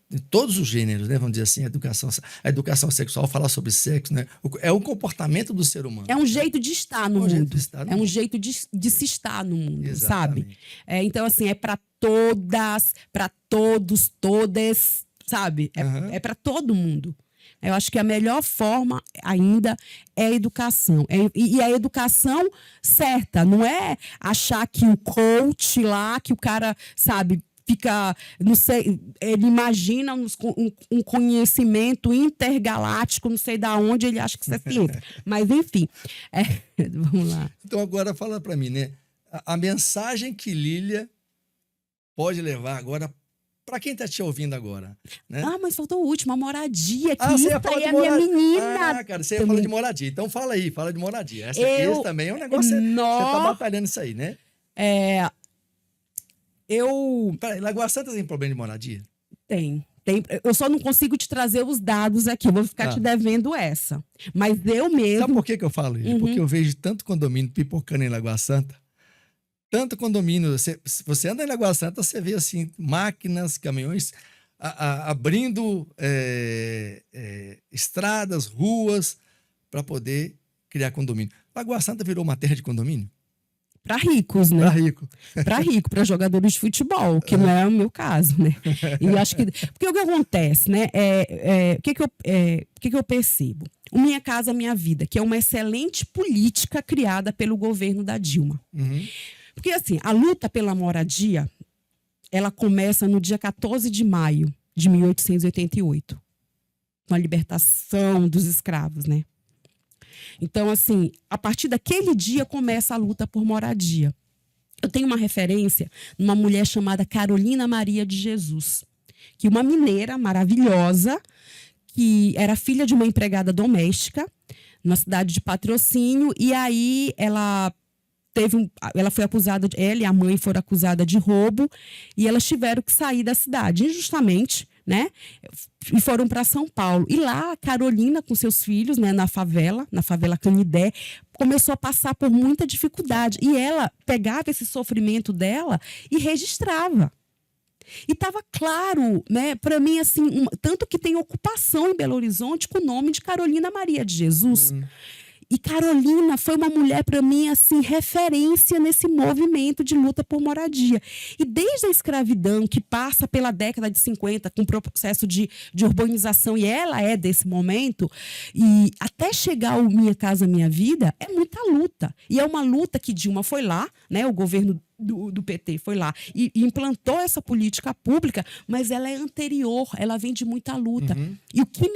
em todos os gêneros, né? Vamos dizer assim, a educação sexual, falar sobre sexo, né? É o comportamento do ser humano. É um jeito de estar no mundo. É um jeito de se estar no mundo, exatamente. Sabe? Então, assim, é para todas, para todos, todas, sabe? É para todo mundo. Eu acho que a melhor forma ainda é a educação. E a educação certa, não é achar que o coach lá, que o cara, sabe, fica, não sei, ele imagina um conhecimento intergaláctico, não sei de onde ele acha que isso é ciência. Mas, enfim, vamos lá. Então, agora fala para mim, né? A mensagem que Lília pode levar agora para quem está te ouvindo agora, né? Mas faltou o último, a moradia. Que isso aí é a minha menina. Cara, você ia falar de moradia. Então fala de moradia. Esse também é um negócio, você está batalhando isso aí, né? Peraí, Lagoa Santa tem problema de moradia? Tem. Eu só não consigo te trazer os dados aqui. Eu vou ficar te devendo essa. Mas eu mesmo... Sabe por que eu falo isso? Porque eu vejo tanto condomínio pipocando em Lagoa Santa. Tanto condomínio. Você anda em Lagoa Santa, você vê assim, máquinas, caminhões abrindo estradas, ruas, para poder criar condomínio. Lagoa Santa virou uma terra de condomínio? Para ricos, né? Para rico. Para rico, para jogadores de futebol, que não é o meu caso, né? E eu acho que porque o que acontece, né? O que eu percebo? O Minha Casa Minha Vida, que é uma excelente política criada pelo governo da Dilma. Uhum. Porque assim, a luta pela moradia, ela começa no dia 14 de maio de 1888, com a libertação dos escravos, né? Então, assim, a partir daquele dia começa a luta por moradia. Eu tenho uma referência numa mulher chamada Carolina Maria de Jesus, que uma mineira maravilhosa, que era filha de uma empregada doméstica na cidade de Patrocínio, e aí ela foi acusada, ela e a mãe foram acusadas de roubo, e elas tiveram que sair da cidade, injustamente, né? E foram para São Paulo. E lá, a Carolina, com seus filhos, né, na favela Canidé, começou a passar por muita dificuldade. E ela pegava esse sofrimento dela e registrava. E estava claro, né, para mim, assim, tanto que tem ocupação em Belo Horizonte com o nome de Carolina Maria de Jesus. E Carolina foi uma mulher, para mim, assim, referência nesse movimento de luta por moradia. E desde a escravidão, que passa pela década de 50, com o processo de urbanização, e ela é desse momento, e até chegar ao Minha Casa Minha Vida, é muita luta. E é uma luta que Dilma foi lá, né, o governo do PT foi lá e implantou essa política pública, mas ela é anterior, ela vem de muita luta. E o que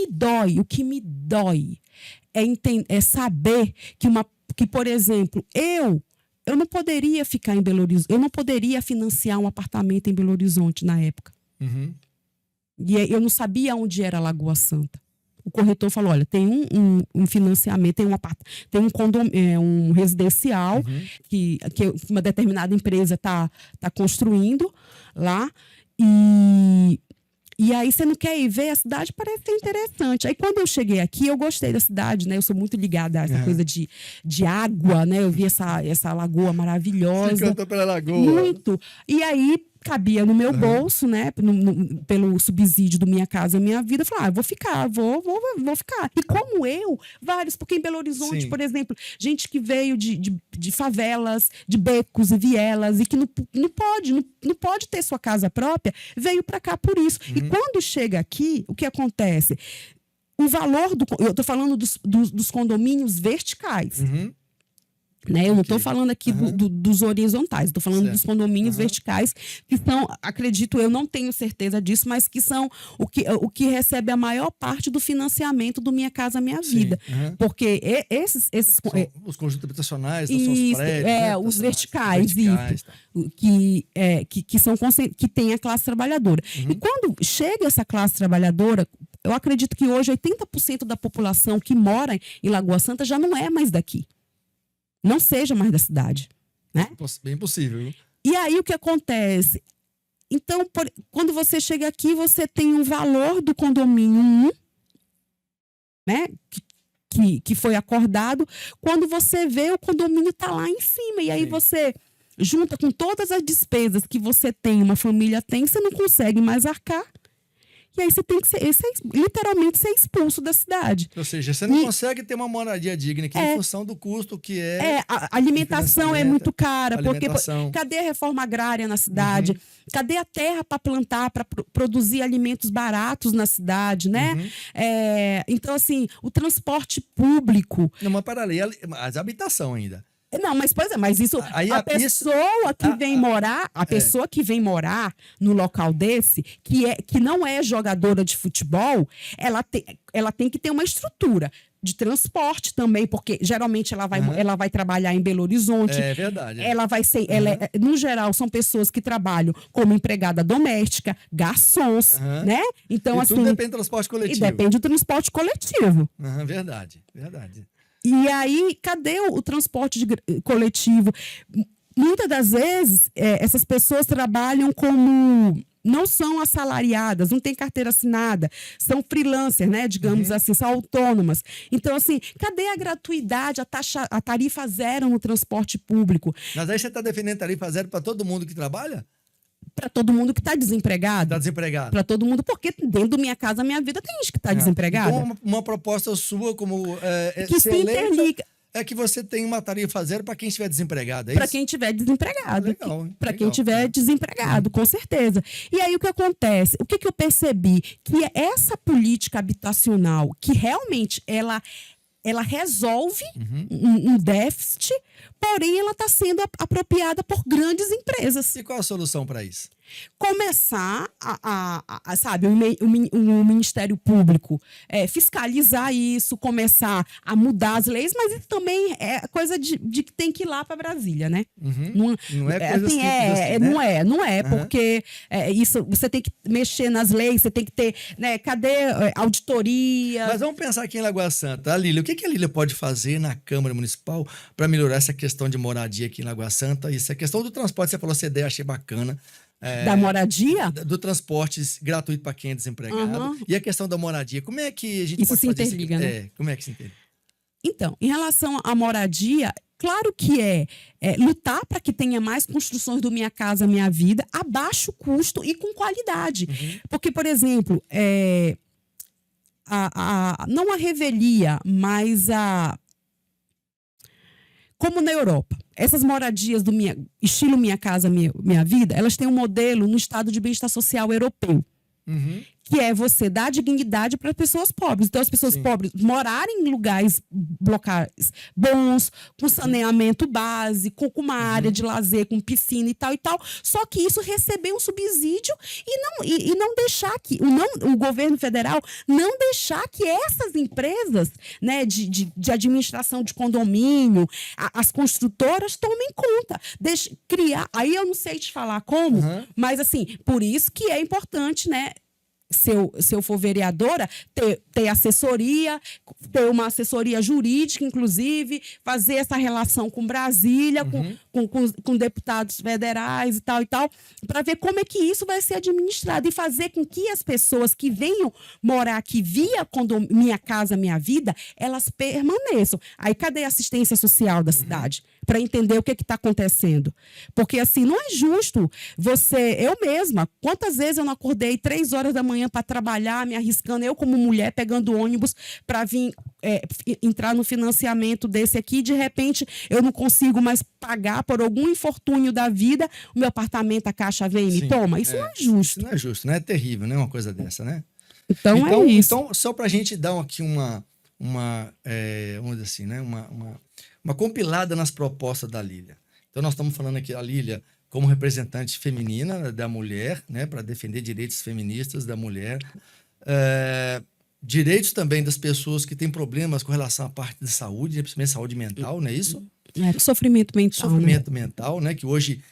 me dói é saber que, por exemplo, eu não poderia ficar em Belo Horizonte, eu não poderia financiar um apartamento em Belo Horizonte na época. E eu não sabia onde era Lagoa Santa. O corretor falou, olha, tem um financiamento, tem um residencial que uma determinada empresa tá construindo lá, e aí você não quer ir ver a cidade, parece ser interessante. Aí quando eu cheguei aqui, eu gostei da cidade, né? Eu sou muito ligada a essa coisa de água, né? Eu vi essa lagoa maravilhosa. Você cantou pela lagoa. Muito. E aí cabia no meu bolso, né? Pelo subsídio do Minha Casa Minha Vida. Eu falei, vou ficar. E como vários, porque em Belo Horizonte, por exemplo, gente que veio de favelas, de becos e vielas, e que não pode ter sua casa própria, veio para cá por isso. E quando chega aqui, o que acontece? O valor eu estou falando dos condomínios verticais. Né? Eu não estou falando aqui dos horizontais, estou falando dos condomínios verticais, que são, acredito eu, não tenho certeza disso, mas que são o que recebe a maior parte do financiamento do Minha Casa Minha Vida. Porque esses os conjuntos habitacionais, são os prédios, os verticais que tem a classe trabalhadora. E quando chega essa classe trabalhadora, eu acredito que hoje 80% da população que mora em Lagoa Santa já não é mais daqui. Não seja mais da cidade, né? Bem possível. E aí o que acontece? Então, quando você chega aqui, você tem um valor do condomínio 1, né? Que foi acordado. Quando você vê, o condomínio está lá em cima. E aí você junta com todas as despesas que você tem, uma família tem, você não consegue mais arcar. E aí você tem que literalmente ser expulso da cidade. Ou seja, você não consegue ter uma moradia digna aqui em função do custo que é... A alimentação é muito cara. Porque cadê a reforma agrária na cidade? Cadê a terra para plantar, para produzir alimentos baratos na cidade, né? Então, assim, o transporte público... Não, mas para ali, a habitação ainda. Não, mas pois é, mas isso a pessoa que vem morar, pessoa que vem morar no local desse, que não é jogadora de futebol, ela tem que ter uma estrutura de transporte também, porque geralmente ela vai trabalhar em Belo Horizonte. É verdade. Ela vai ser, no geral, são pessoas que trabalham como empregada doméstica, garçons, né? Então, e assim, tudo depende do transporte coletivo. E depende do transporte coletivo. Verdade. E aí, cadê o transporte coletivo? Muitas das vezes, essas pessoas trabalham como... Não são assalariadas, não têm carteira assinada, são freelancers, né? Digamos assim, são autônomas. Então, assim, cadê a gratuidade, a tarifa zero no transporte público? Mas aí você está defendendo tarifa zero para todo mundo que trabalha? Para todo mundo que está desempregado. Está desempregado. Para todo mundo, porque dentro do Minha Casa Minha Vida tem gente que está desempregada. Então, uma proposta sua como que se interliga. é que você tem uma tarifa zero para quem estiver desempregado, é Para isso? quem estiver desempregado. Legal, Para quem legal. estiver desempregado, com certeza. E aí o que acontece? O que eu percebi? Que essa política habitacional, que realmente ela resolve um déficit, porém ela está sendo apropriada por grandes empresas. E qual a solução para isso? Começar sabe, o Ministério Público fiscalizar isso, começar a mudar as leis, mas isso também é coisa de que tem que ir lá para Brasília, né? Não é coisa simples assim, né? Não é, porque isso você tem que mexer nas leis, você tem que ter, né? Cadê auditoria? Mas vamos pensar aqui em Lagoa Santa. A Lília, o que a Lília pode fazer na Câmara Municipal para melhorar essa questão de moradia aqui em Lagoa Santa? Isso, a questão do transporte, você falou essa ideia, achei bacana. Da moradia? Do transporte gratuito para quem é desempregado. E a questão da moradia, como é que a gente isso pode se fazer interliga, isso? né? Como é que se interliga? Então, em relação à moradia, claro que lutar para que tenha mais construções do Minha Casa Minha Vida a baixo custo e com qualidade. Porque, por exemplo, não a revelia, mas como na Europa, essas moradias do estilo Minha Casa Minha Vida, elas têm um modelo no estado de bem-estar social europeu. Que é você dar dignidade para pessoas pobres. Então, as pessoas pobres morarem em locais bons, com saneamento básico, com uma área de lazer, com piscina e tal. Só que isso receber um subsídio e não deixar que o governo federal não deixar que essas empresas, né, de administração de condomínio, as construtoras tomem conta. Criar. Aí eu não sei te falar como, mas assim, por isso que é importante, né? Se eu for vereadora, ter assessoria, ter uma assessoria jurídica, inclusive, fazer essa relação com Brasília, com deputados federais e tal, para ver como é que isso vai ser administrado e fazer com que as pessoas que venham morar aqui via Minha Casa Minha Vida, elas permaneçam. Aí, cadê a assistência social da cidade? Para entender o que está acontecendo. Porque, assim, não é justo eu mesma, quantas vezes eu não acordei 3 horas da manhã para trabalhar, me arriscando, eu como mulher, pegando ônibus para vir entrar no financiamento desse aqui, de repente eu não consigo mais pagar por algum infortúnio da vida, o meu apartamento, a Caixa vem e me toma. Isso não é justo. Isso não é justo, né? É terrível, né? Uma coisa dessa, né? Então é isso. Então, só para a gente dar aqui uma vamos dizer assim, né? Uma compilada nas propostas da Lília. Então, nós estamos falando aqui a Lília como representante feminina da mulher, né? Para defender direitos feministas da mulher. Direitos também das pessoas que têm problemas com relação à parte de saúde, principalmente saúde mental, não é isso? Sofrimento mental. Sofrimento mental, né? Que hoje,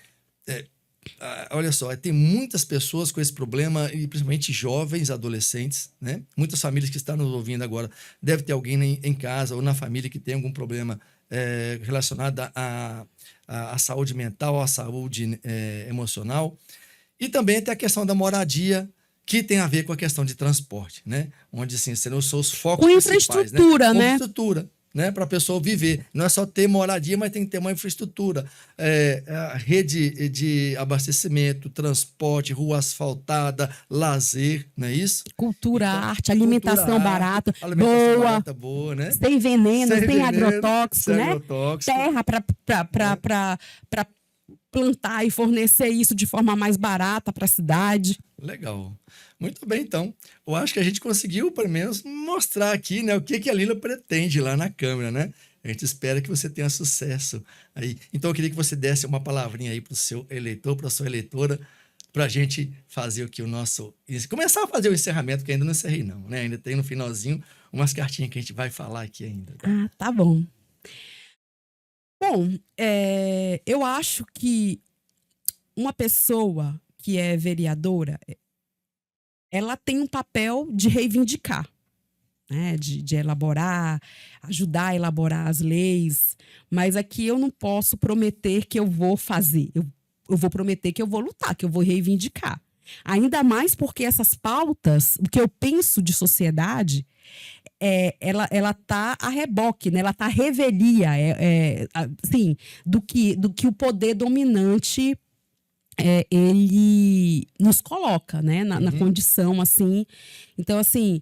olha só, tem muitas pessoas com esse problema, e principalmente jovens, adolescentes, né? Muitas famílias que estão nos ouvindo agora, deve ter alguém em casa ou na família que tem algum problema relacionado à saúde mental, à saúde emocional. E também tem a questão da moradia, que tem a ver com a questão de transporte, né? Onde, assim, serão os seus focos principais, né? Infraestrutura, né? Infraestrutura, né? Para a pessoa viver. Não é só ter moradia, mas tem que ter uma infraestrutura. A rede de abastecimento, transporte, rua asfaltada, lazer, não é isso? Cultura, arte, alimentação barata, boa, né? Sem veneno, sem agrotóxico, né? Agrotóxico. Terra para plantar e fornecer isso de forma mais barata para a cidade. Legal. Muito bem, então. Eu acho que a gente conseguiu, pelo menos, mostrar aqui, né, o que a Lília pretende lá na Câmara, né? A gente espera que você tenha sucesso aí. Então, eu queria que você desse uma palavrinha aí para o seu eleitor, para a sua eleitora, para a gente fazer o que o nosso... Começar a fazer o encerramento, que ainda não encerrei, não, né? Ainda tem no finalzinho umas cartinhas que a gente vai falar aqui ainda. Ah, tá bom. Bom, eu acho que uma pessoa que é vereadora, ela tem um papel de reivindicar, né? De elaborar, ajudar a elaborar as leis, mas aqui eu não posso prometer que eu vou fazer, eu vou prometer que eu vou lutar, que eu vou reivindicar. Ainda mais porque essas pautas, o que eu penso de sociedade, ela tá a reboque, né? Ela tá à revelia, assim, do que o poder dominante ele nos coloca, né? Na condição, assim. Então, assim,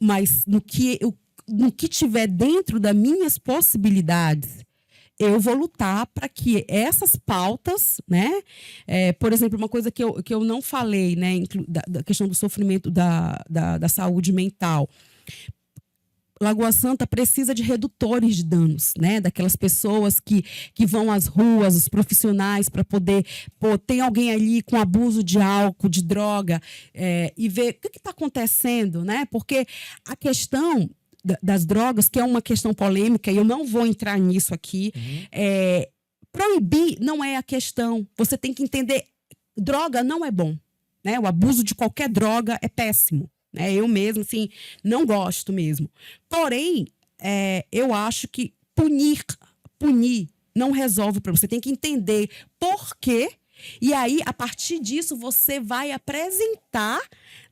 mas no que tiver dentro das minhas possibilidades, eu vou lutar para que essas pautas, né? Por exemplo, uma coisa que eu não falei, né? Da questão do sofrimento da saúde mental. Lagoa Santa precisa de redutores de danos, né? Daquelas pessoas que vão às ruas, os profissionais, para poder... Pô, tem alguém ali com abuso de álcool, de droga, e ver o que está acontecendo, né? Porque a questão das drogas, que é uma questão polêmica, e eu não vou entrar nisso aqui, proibir não é a questão. Você tem que entender, droga não é bom, né? O abuso de qualquer droga é péssimo. Eu mesmo, assim, não gosto mesmo. Porém, eu acho que punir não resolve o problema. Você tem que entender por quê. E aí, a partir disso, você vai apresentar,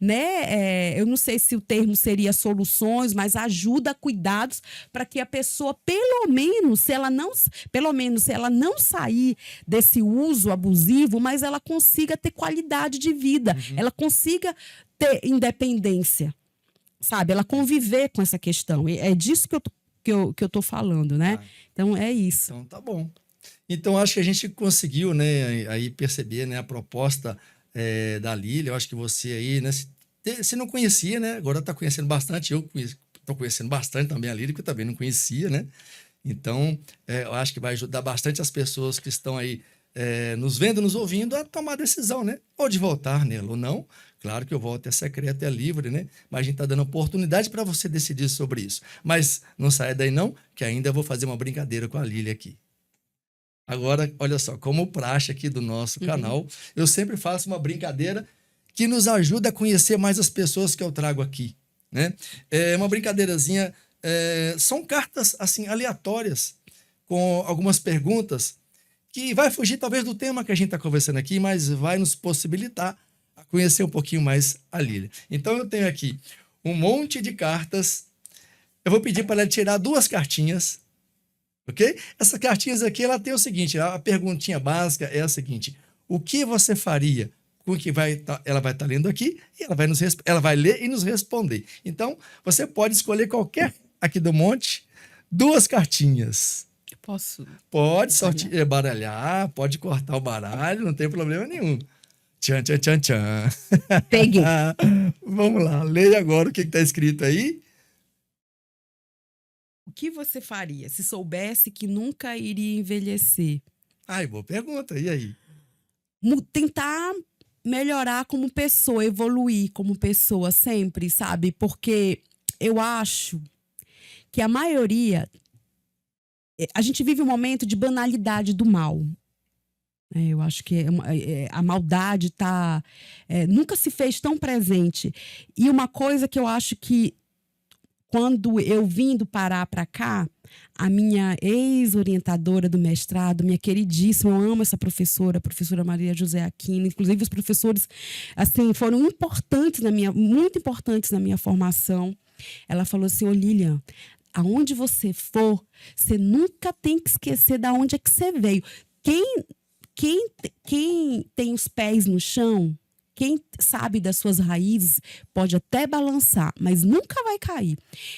né? Eu não sei se o termo seria soluções, mas ajuda, cuidados, para que a pessoa, pelo menos, se ela não sair desse uso abusivo, mas ela consiga ter qualidade de vida, ela consiga ter independência, sabe? Ela conviver com essa questão. E é disso que eu tô falando, né? Então, é isso. Então, tá bom. Então, acho que a gente conseguiu, né, aí perceber, né, a proposta da Lília. Eu acho que você aí, né, se não conhecia, né, agora está conhecendo bastante. Eu estou conhecendo bastante também a Lília, que eu também não conhecia, né? Então, eu acho que vai ajudar bastante as pessoas que estão aí nos vendo, nos ouvindo, a tomar a decisão, né? Ou de voltar nela ou não. Claro que o voto é secreto, é livre, né? Mas a gente está dando oportunidade para você decidir sobre isso. Mas não saia daí não, que ainda eu vou fazer uma brincadeira com a Lília aqui. Agora, olha só, como praxe aqui do nosso canal, eu sempre faço uma brincadeira que nos ajuda a conhecer mais as pessoas que eu trago aqui, né? É uma brincadeirazinha, são cartas, assim, aleatórias, com algumas perguntas, que vai fugir talvez do tema que a gente está conversando aqui, mas vai nos possibilitar a conhecer um pouquinho mais a Lília. Então, eu tenho aqui um monte de cartas. Eu vou pedir para ela tirar 2 cartinhas, ok? Essas cartinhas aqui, ela tem o seguinte, a perguntinha básica é a seguinte: o que você faria com o que ela vai estar lendo aqui, e ela vai ler e nos responder. Então, você pode escolher qualquer aqui do monte, 2 cartinhas. Eu posso? Pode baralhar, pode cortar o baralho, não tem problema nenhum. Tchan, tchan, tchan, tchan. Peguei. Vamos lá, leia agora o que está escrito aí. O que você faria se soubesse que nunca iria envelhecer? Ai, boa pergunta. E aí? Tentar melhorar como pessoa, evoluir como pessoa sempre, sabe? Porque eu acho que a maioria... A gente vive um momento de banalidade do mal. Eu acho que a maldade nunca se fez tão presente. E uma coisa que eu acho que, quando eu vim do Pará para cá, a minha ex-orientadora do mestrado, minha queridíssima, eu amo essa professora, a professora Maria José Aquino, inclusive os professores assim, foram muito importantes na minha formação. Ela falou assim: ô Lilian, aonde você for, você nunca tem que esquecer de onde é que você veio. Quem tem os pés no chão, quem sabe das suas raízes, pode até balançar, mas nunca vai cair.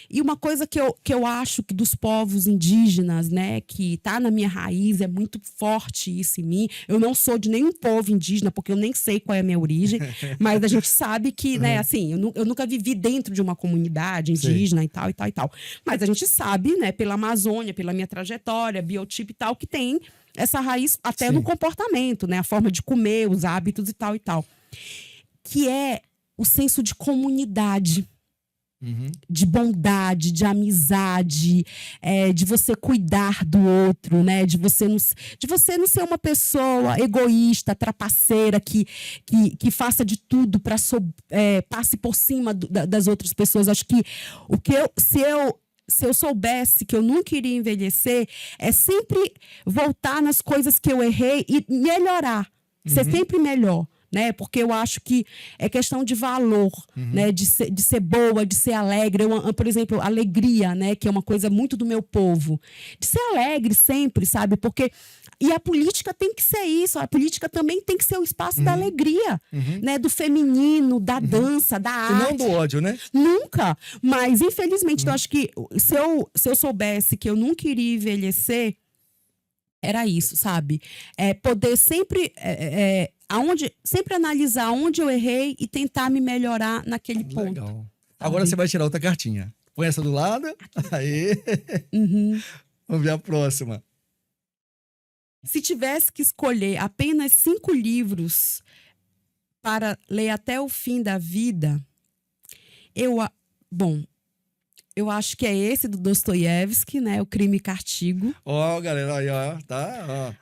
E uma coisa que eu acho que dos povos indígenas, né, que tá na minha raiz, é muito forte isso em mim. Eu não sou de nenhum povo indígena, porque eu nem sei qual é a minha origem, mas a gente sabe que, né, assim, eu nunca vivi dentro de uma comunidade indígena. Sim. e tal. Mas a gente sabe, né, pela Amazônia, pela minha trajetória, biotipo e tal, que tem essa raiz até Sim. no comportamento, né, a forma de comer, os hábitos e tal. Que é o senso de comunidade, de bondade, de amizade, de você cuidar do outro, né? De você não ser uma pessoa egoísta, trapaceira, que faça de tudo para passe por cima das outras pessoas. Acho que se eu soubesse que eu nunca iria envelhecer, é sempre voltar nas coisas que eu errei e melhorar, ser sempre melhor. Né? Porque eu acho que é questão de valor, né? de ser boa, de ser alegre. Por exemplo, alegria, né? Que é uma coisa muito do meu povo. De ser alegre sempre, sabe? Porque E a política tem que ser isso. A política também tem que ser o espaço da alegria, né? Do feminino, da dança, da arte. E não do ódio, né? Nunca. Mas, infelizmente, eu acho que se eu soubesse que eu nunca iria envelhecer, era isso, sabe? Poder sempre, sempre analisar onde eu errei e tentar me melhorar naquele ponto. Legal. Agora você vai tirar outra cartinha. Põe essa do lado. Aí. Vamos ver a próxima. Se tivesse que escolher apenas 5 livros para ler até o fim da vida, eu acho que é esse do Dostoiévski, né? O Crime e Castigo. Ó, galera, aí, ó, tá? Ó.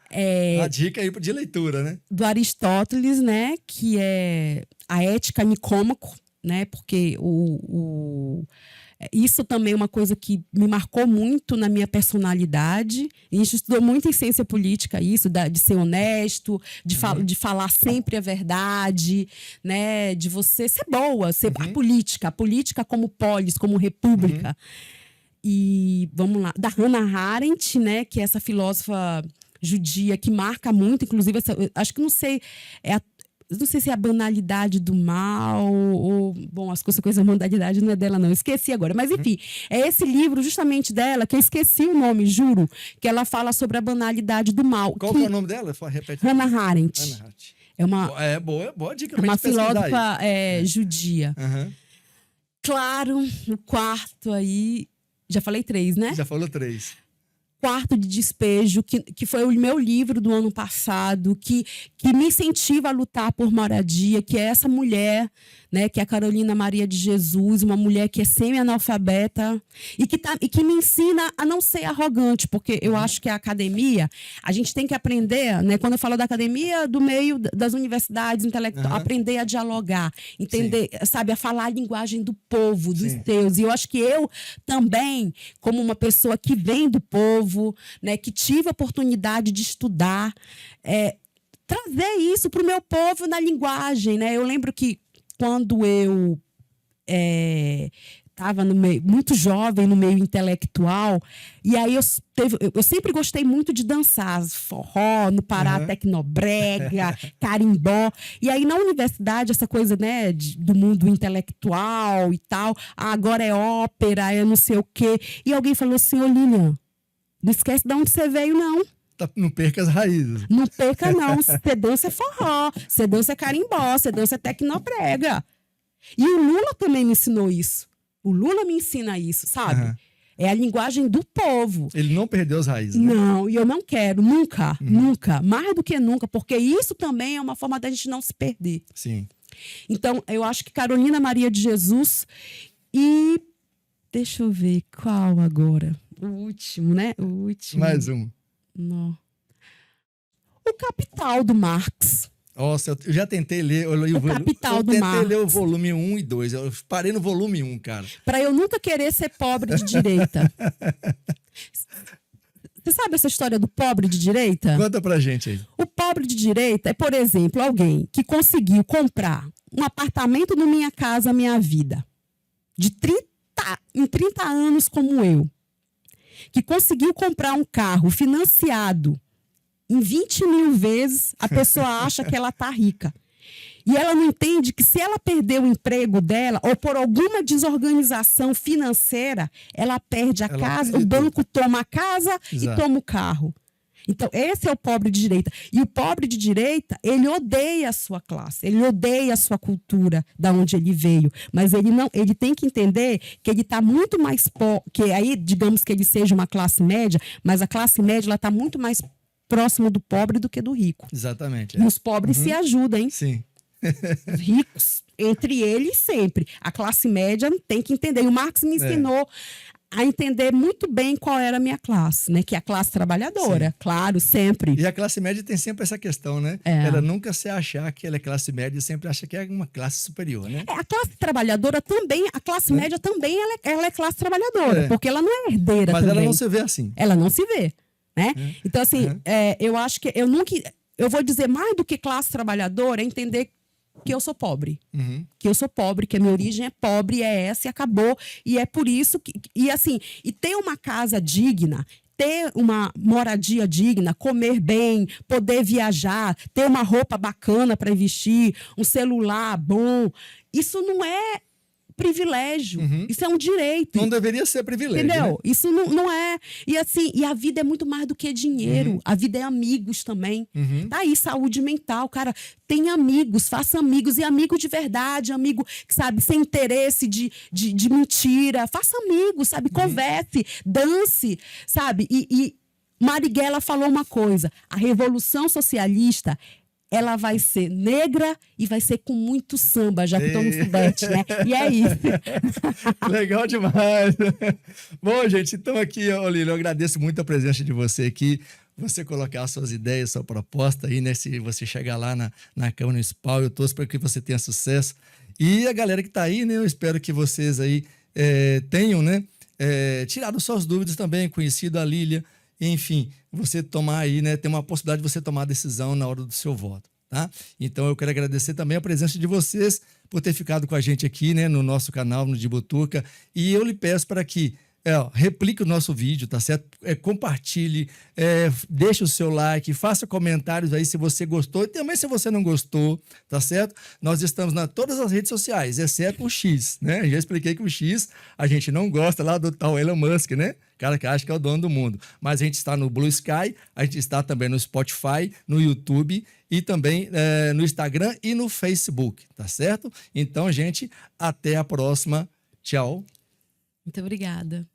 A dica aí de leitura, né? Do Aristóteles, né? Que é a Ética Nicômaco, né? Porque isso também é uma coisa que me marcou muito na minha personalidade. A gente estudou muito em ciência política isso, de ser honesto, de falar sempre a verdade, né? De você ser boa, ser a política como polis, como república. E vamos lá, da Hannah Arendt, né? Que é essa filósofa judia que marca muito, inclusive, acho que não sei se é a banalidade do mal, ou... Bom, as coisas da banalidade não é dela, não. Esqueci agora. Mas, enfim, é esse livro justamente dela, que eu esqueci o nome, juro, que ela fala sobre a banalidade do mal. Qual que é o nome dela? Repete. Hannah Arendt. Hannah Arendt. É uma... boa dica. É uma filósofa judia. Uhum. Claro, o quarto aí... Já falei 3, né? Já falou 3. Quarto de Despejo, que foi o meu livro do ano passado, que me incentiva a lutar por moradia, que é essa mulher, né, que é a Carolina Maria de Jesus, uma mulher que é semi-analfabeta e que me ensina a não ser arrogante, porque eu acho que a academia, a gente tem que aprender, né, quando eu falo da academia, do meio das universidades intelectuais, aprender a dialogar, entender, sabe, a falar a linguagem do povo, dos seus. E eu acho que eu também, como uma pessoa que vem do povo, né, que tive a oportunidade de estudar, trazer isso para o meu povo na linguagem, né? Eu lembro que quando eu estava muito jovem no meio intelectual, e aí eu sempre gostei muito de dançar forró, no Pará, tecnobrega, carimbó, e aí na universidade essa coisa, né, do mundo intelectual e tal, agora é ópera, é não sei o quê, e alguém falou assim: ô Lilian, não esquece de onde você veio, não. Não perca as raízes. Não perca, não. Você dança é forró, você dança é carimbó, você dança é tecnobrega. E o Lula também me ensinou isso. O Lula me ensina isso, sabe? É a linguagem do povo. Ele não perdeu as raízes, né? Não, e eu não quero, nunca, nunca. Mais do que nunca, porque isso também é uma forma da gente não se perder. Sim. Então, eu acho que Carolina Maria de Jesus e... Deixa eu ver qual agora. O último, né? O último. Mais um. Não. O Capital, do Marx. Nossa, eu já tentei ler. O Capital do Marx. Eu tentei ler o volume 1 e 2. Eu parei no volume 1, cara. Para eu nunca querer ser pobre de direita. Você sabe essa história do pobre de direita? Conta pra gente aí. O pobre de direita é, por exemplo, alguém que conseguiu comprar um apartamento no Minha Casa Minha Vida, em 30 anos como eu, que conseguiu comprar um carro financiado em 20 mil vezes, a pessoa acha que ela está rica. E ela não entende que se ela perder o emprego dela, ou por alguma desorganização financeira, ela perde a casa, o banco toma a casa e toma o carro. Então, esse é o pobre de direita. E o pobre de direita, ele odeia a sua classe, ele odeia a sua cultura, da onde ele veio. Mas ele tem que entender que ele está muito mais que aí, digamos que ele seja uma classe média, mas a classe média está muito mais próxima do pobre do que do rico. Exatamente. E os pobres se ajudam, hein? Sim. Os ricos, entre eles, sempre. A classe média tem que entender. E o Marx me ensinou a entender muito bem qual era a minha classe, né? Que é a classe trabalhadora, sim, claro, sempre. E a classe média tem sempre essa questão, né? Ela nunca se achar que ela é classe média, sempre acha que é uma classe superior, né? A classe trabalhadora também, a classe média também, ela é classe trabalhadora, porque ela não é herdeira. Mas também. Ela não se vê assim. Ela não se vê, né? Então, assim, eu acho que eu vou dizer mais do que classe trabalhadora, é entender que eu sou pobre. Que eu sou pobre, que a minha origem é pobre, é essa e acabou. E é por isso que... E assim, e ter uma casa digna, ter uma moradia digna, comer bem, poder viajar, ter uma roupa bacana para vestir, um celular bom. Isso não é privilégio, isso é um direito. Não deveria ser privilégio, entendeu? Né? Isso não é. E assim, e a vida é muito mais do que dinheiro. A vida é amigos também. Tá aí, saúde mental, cara. Tem amigos, faça amigos. E amigo de verdade, amigo, sabe, sem interesse de mentira. Faça amigos, sabe? Converse, dance, sabe? E Marighella falou uma coisa: a Revolução Socialista, ela vai ser negra e vai ser com muito samba, já que estou no Sudeste, né? E é isso. Legal demais. Bom, gente, então aqui, Olívia, eu agradeço muito a presença de você aqui, você colocar suas ideias, sua proposta aí, né? Se você chegar lá na Câmara Municipal, eu torço para que você tenha sucesso. E a galera que está aí, né? Eu espero que vocês aí tenham, né? Tirado suas dúvidas também, conhecido a Lília, enfim, você tomar aí, né? Tem uma possibilidade de você tomar a decisão na hora do seu voto, tá? Então eu quero agradecer também a presença de vocês por ter ficado com a gente aqui, né? No nosso canal, no Dibutuca. E eu lhe peço para que replique o nosso vídeo, tá certo? Compartilhe, deixe o seu like, faça comentários aí se você gostou e também se você não gostou, tá certo? Nós estamos em todas as redes sociais, exceto o X, né? Já expliquei que o X a gente não gosta lá do tal Elon Musk, né? Cara que acha que é o dono do mundo. Mas a gente está no Blue Sky, a gente está também no Spotify, no YouTube e também no Instagram e no Facebook, tá certo? Então, gente, até a próxima. Tchau. Muito obrigada.